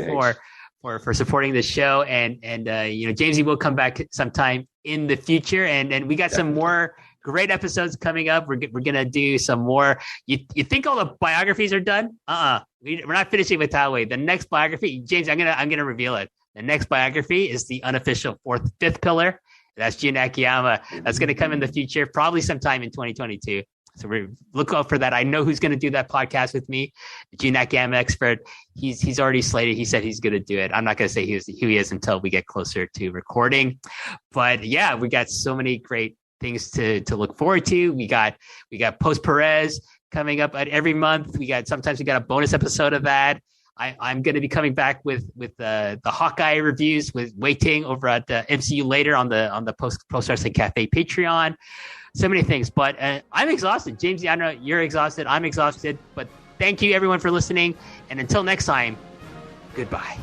for supporting the show. And Jamesie will come back sometime in the future. And we got some more great episodes coming up. We're gonna do some more. You think all the biographies are done? We're not finishing with Taue. The next biography, James, I'm gonna reveal it. The next biography is the unofficial fifth pillar. That's Jun Akiyama. That's gonna come in the future, probably sometime in 2022. So look out for that. I know who's gonna do that podcast with me. The Jun Akiyama expert. He's already slated. He said he's gonna do it. I'm not gonna say who he is until we get closer to recording. But yeah, we got so many great things to look forward to. We got Post Perez coming up every month. Sometimes we got a bonus episode of that. I'm going to be coming back with the Hawkeye reviews with Wei Ting over at MCU later on the Post Wrestling Cafe Patreon. So many things, but I'm exhausted. Jamesie, I know you're exhausted. I'm exhausted, but thank you everyone for listening. And until next time, goodbye.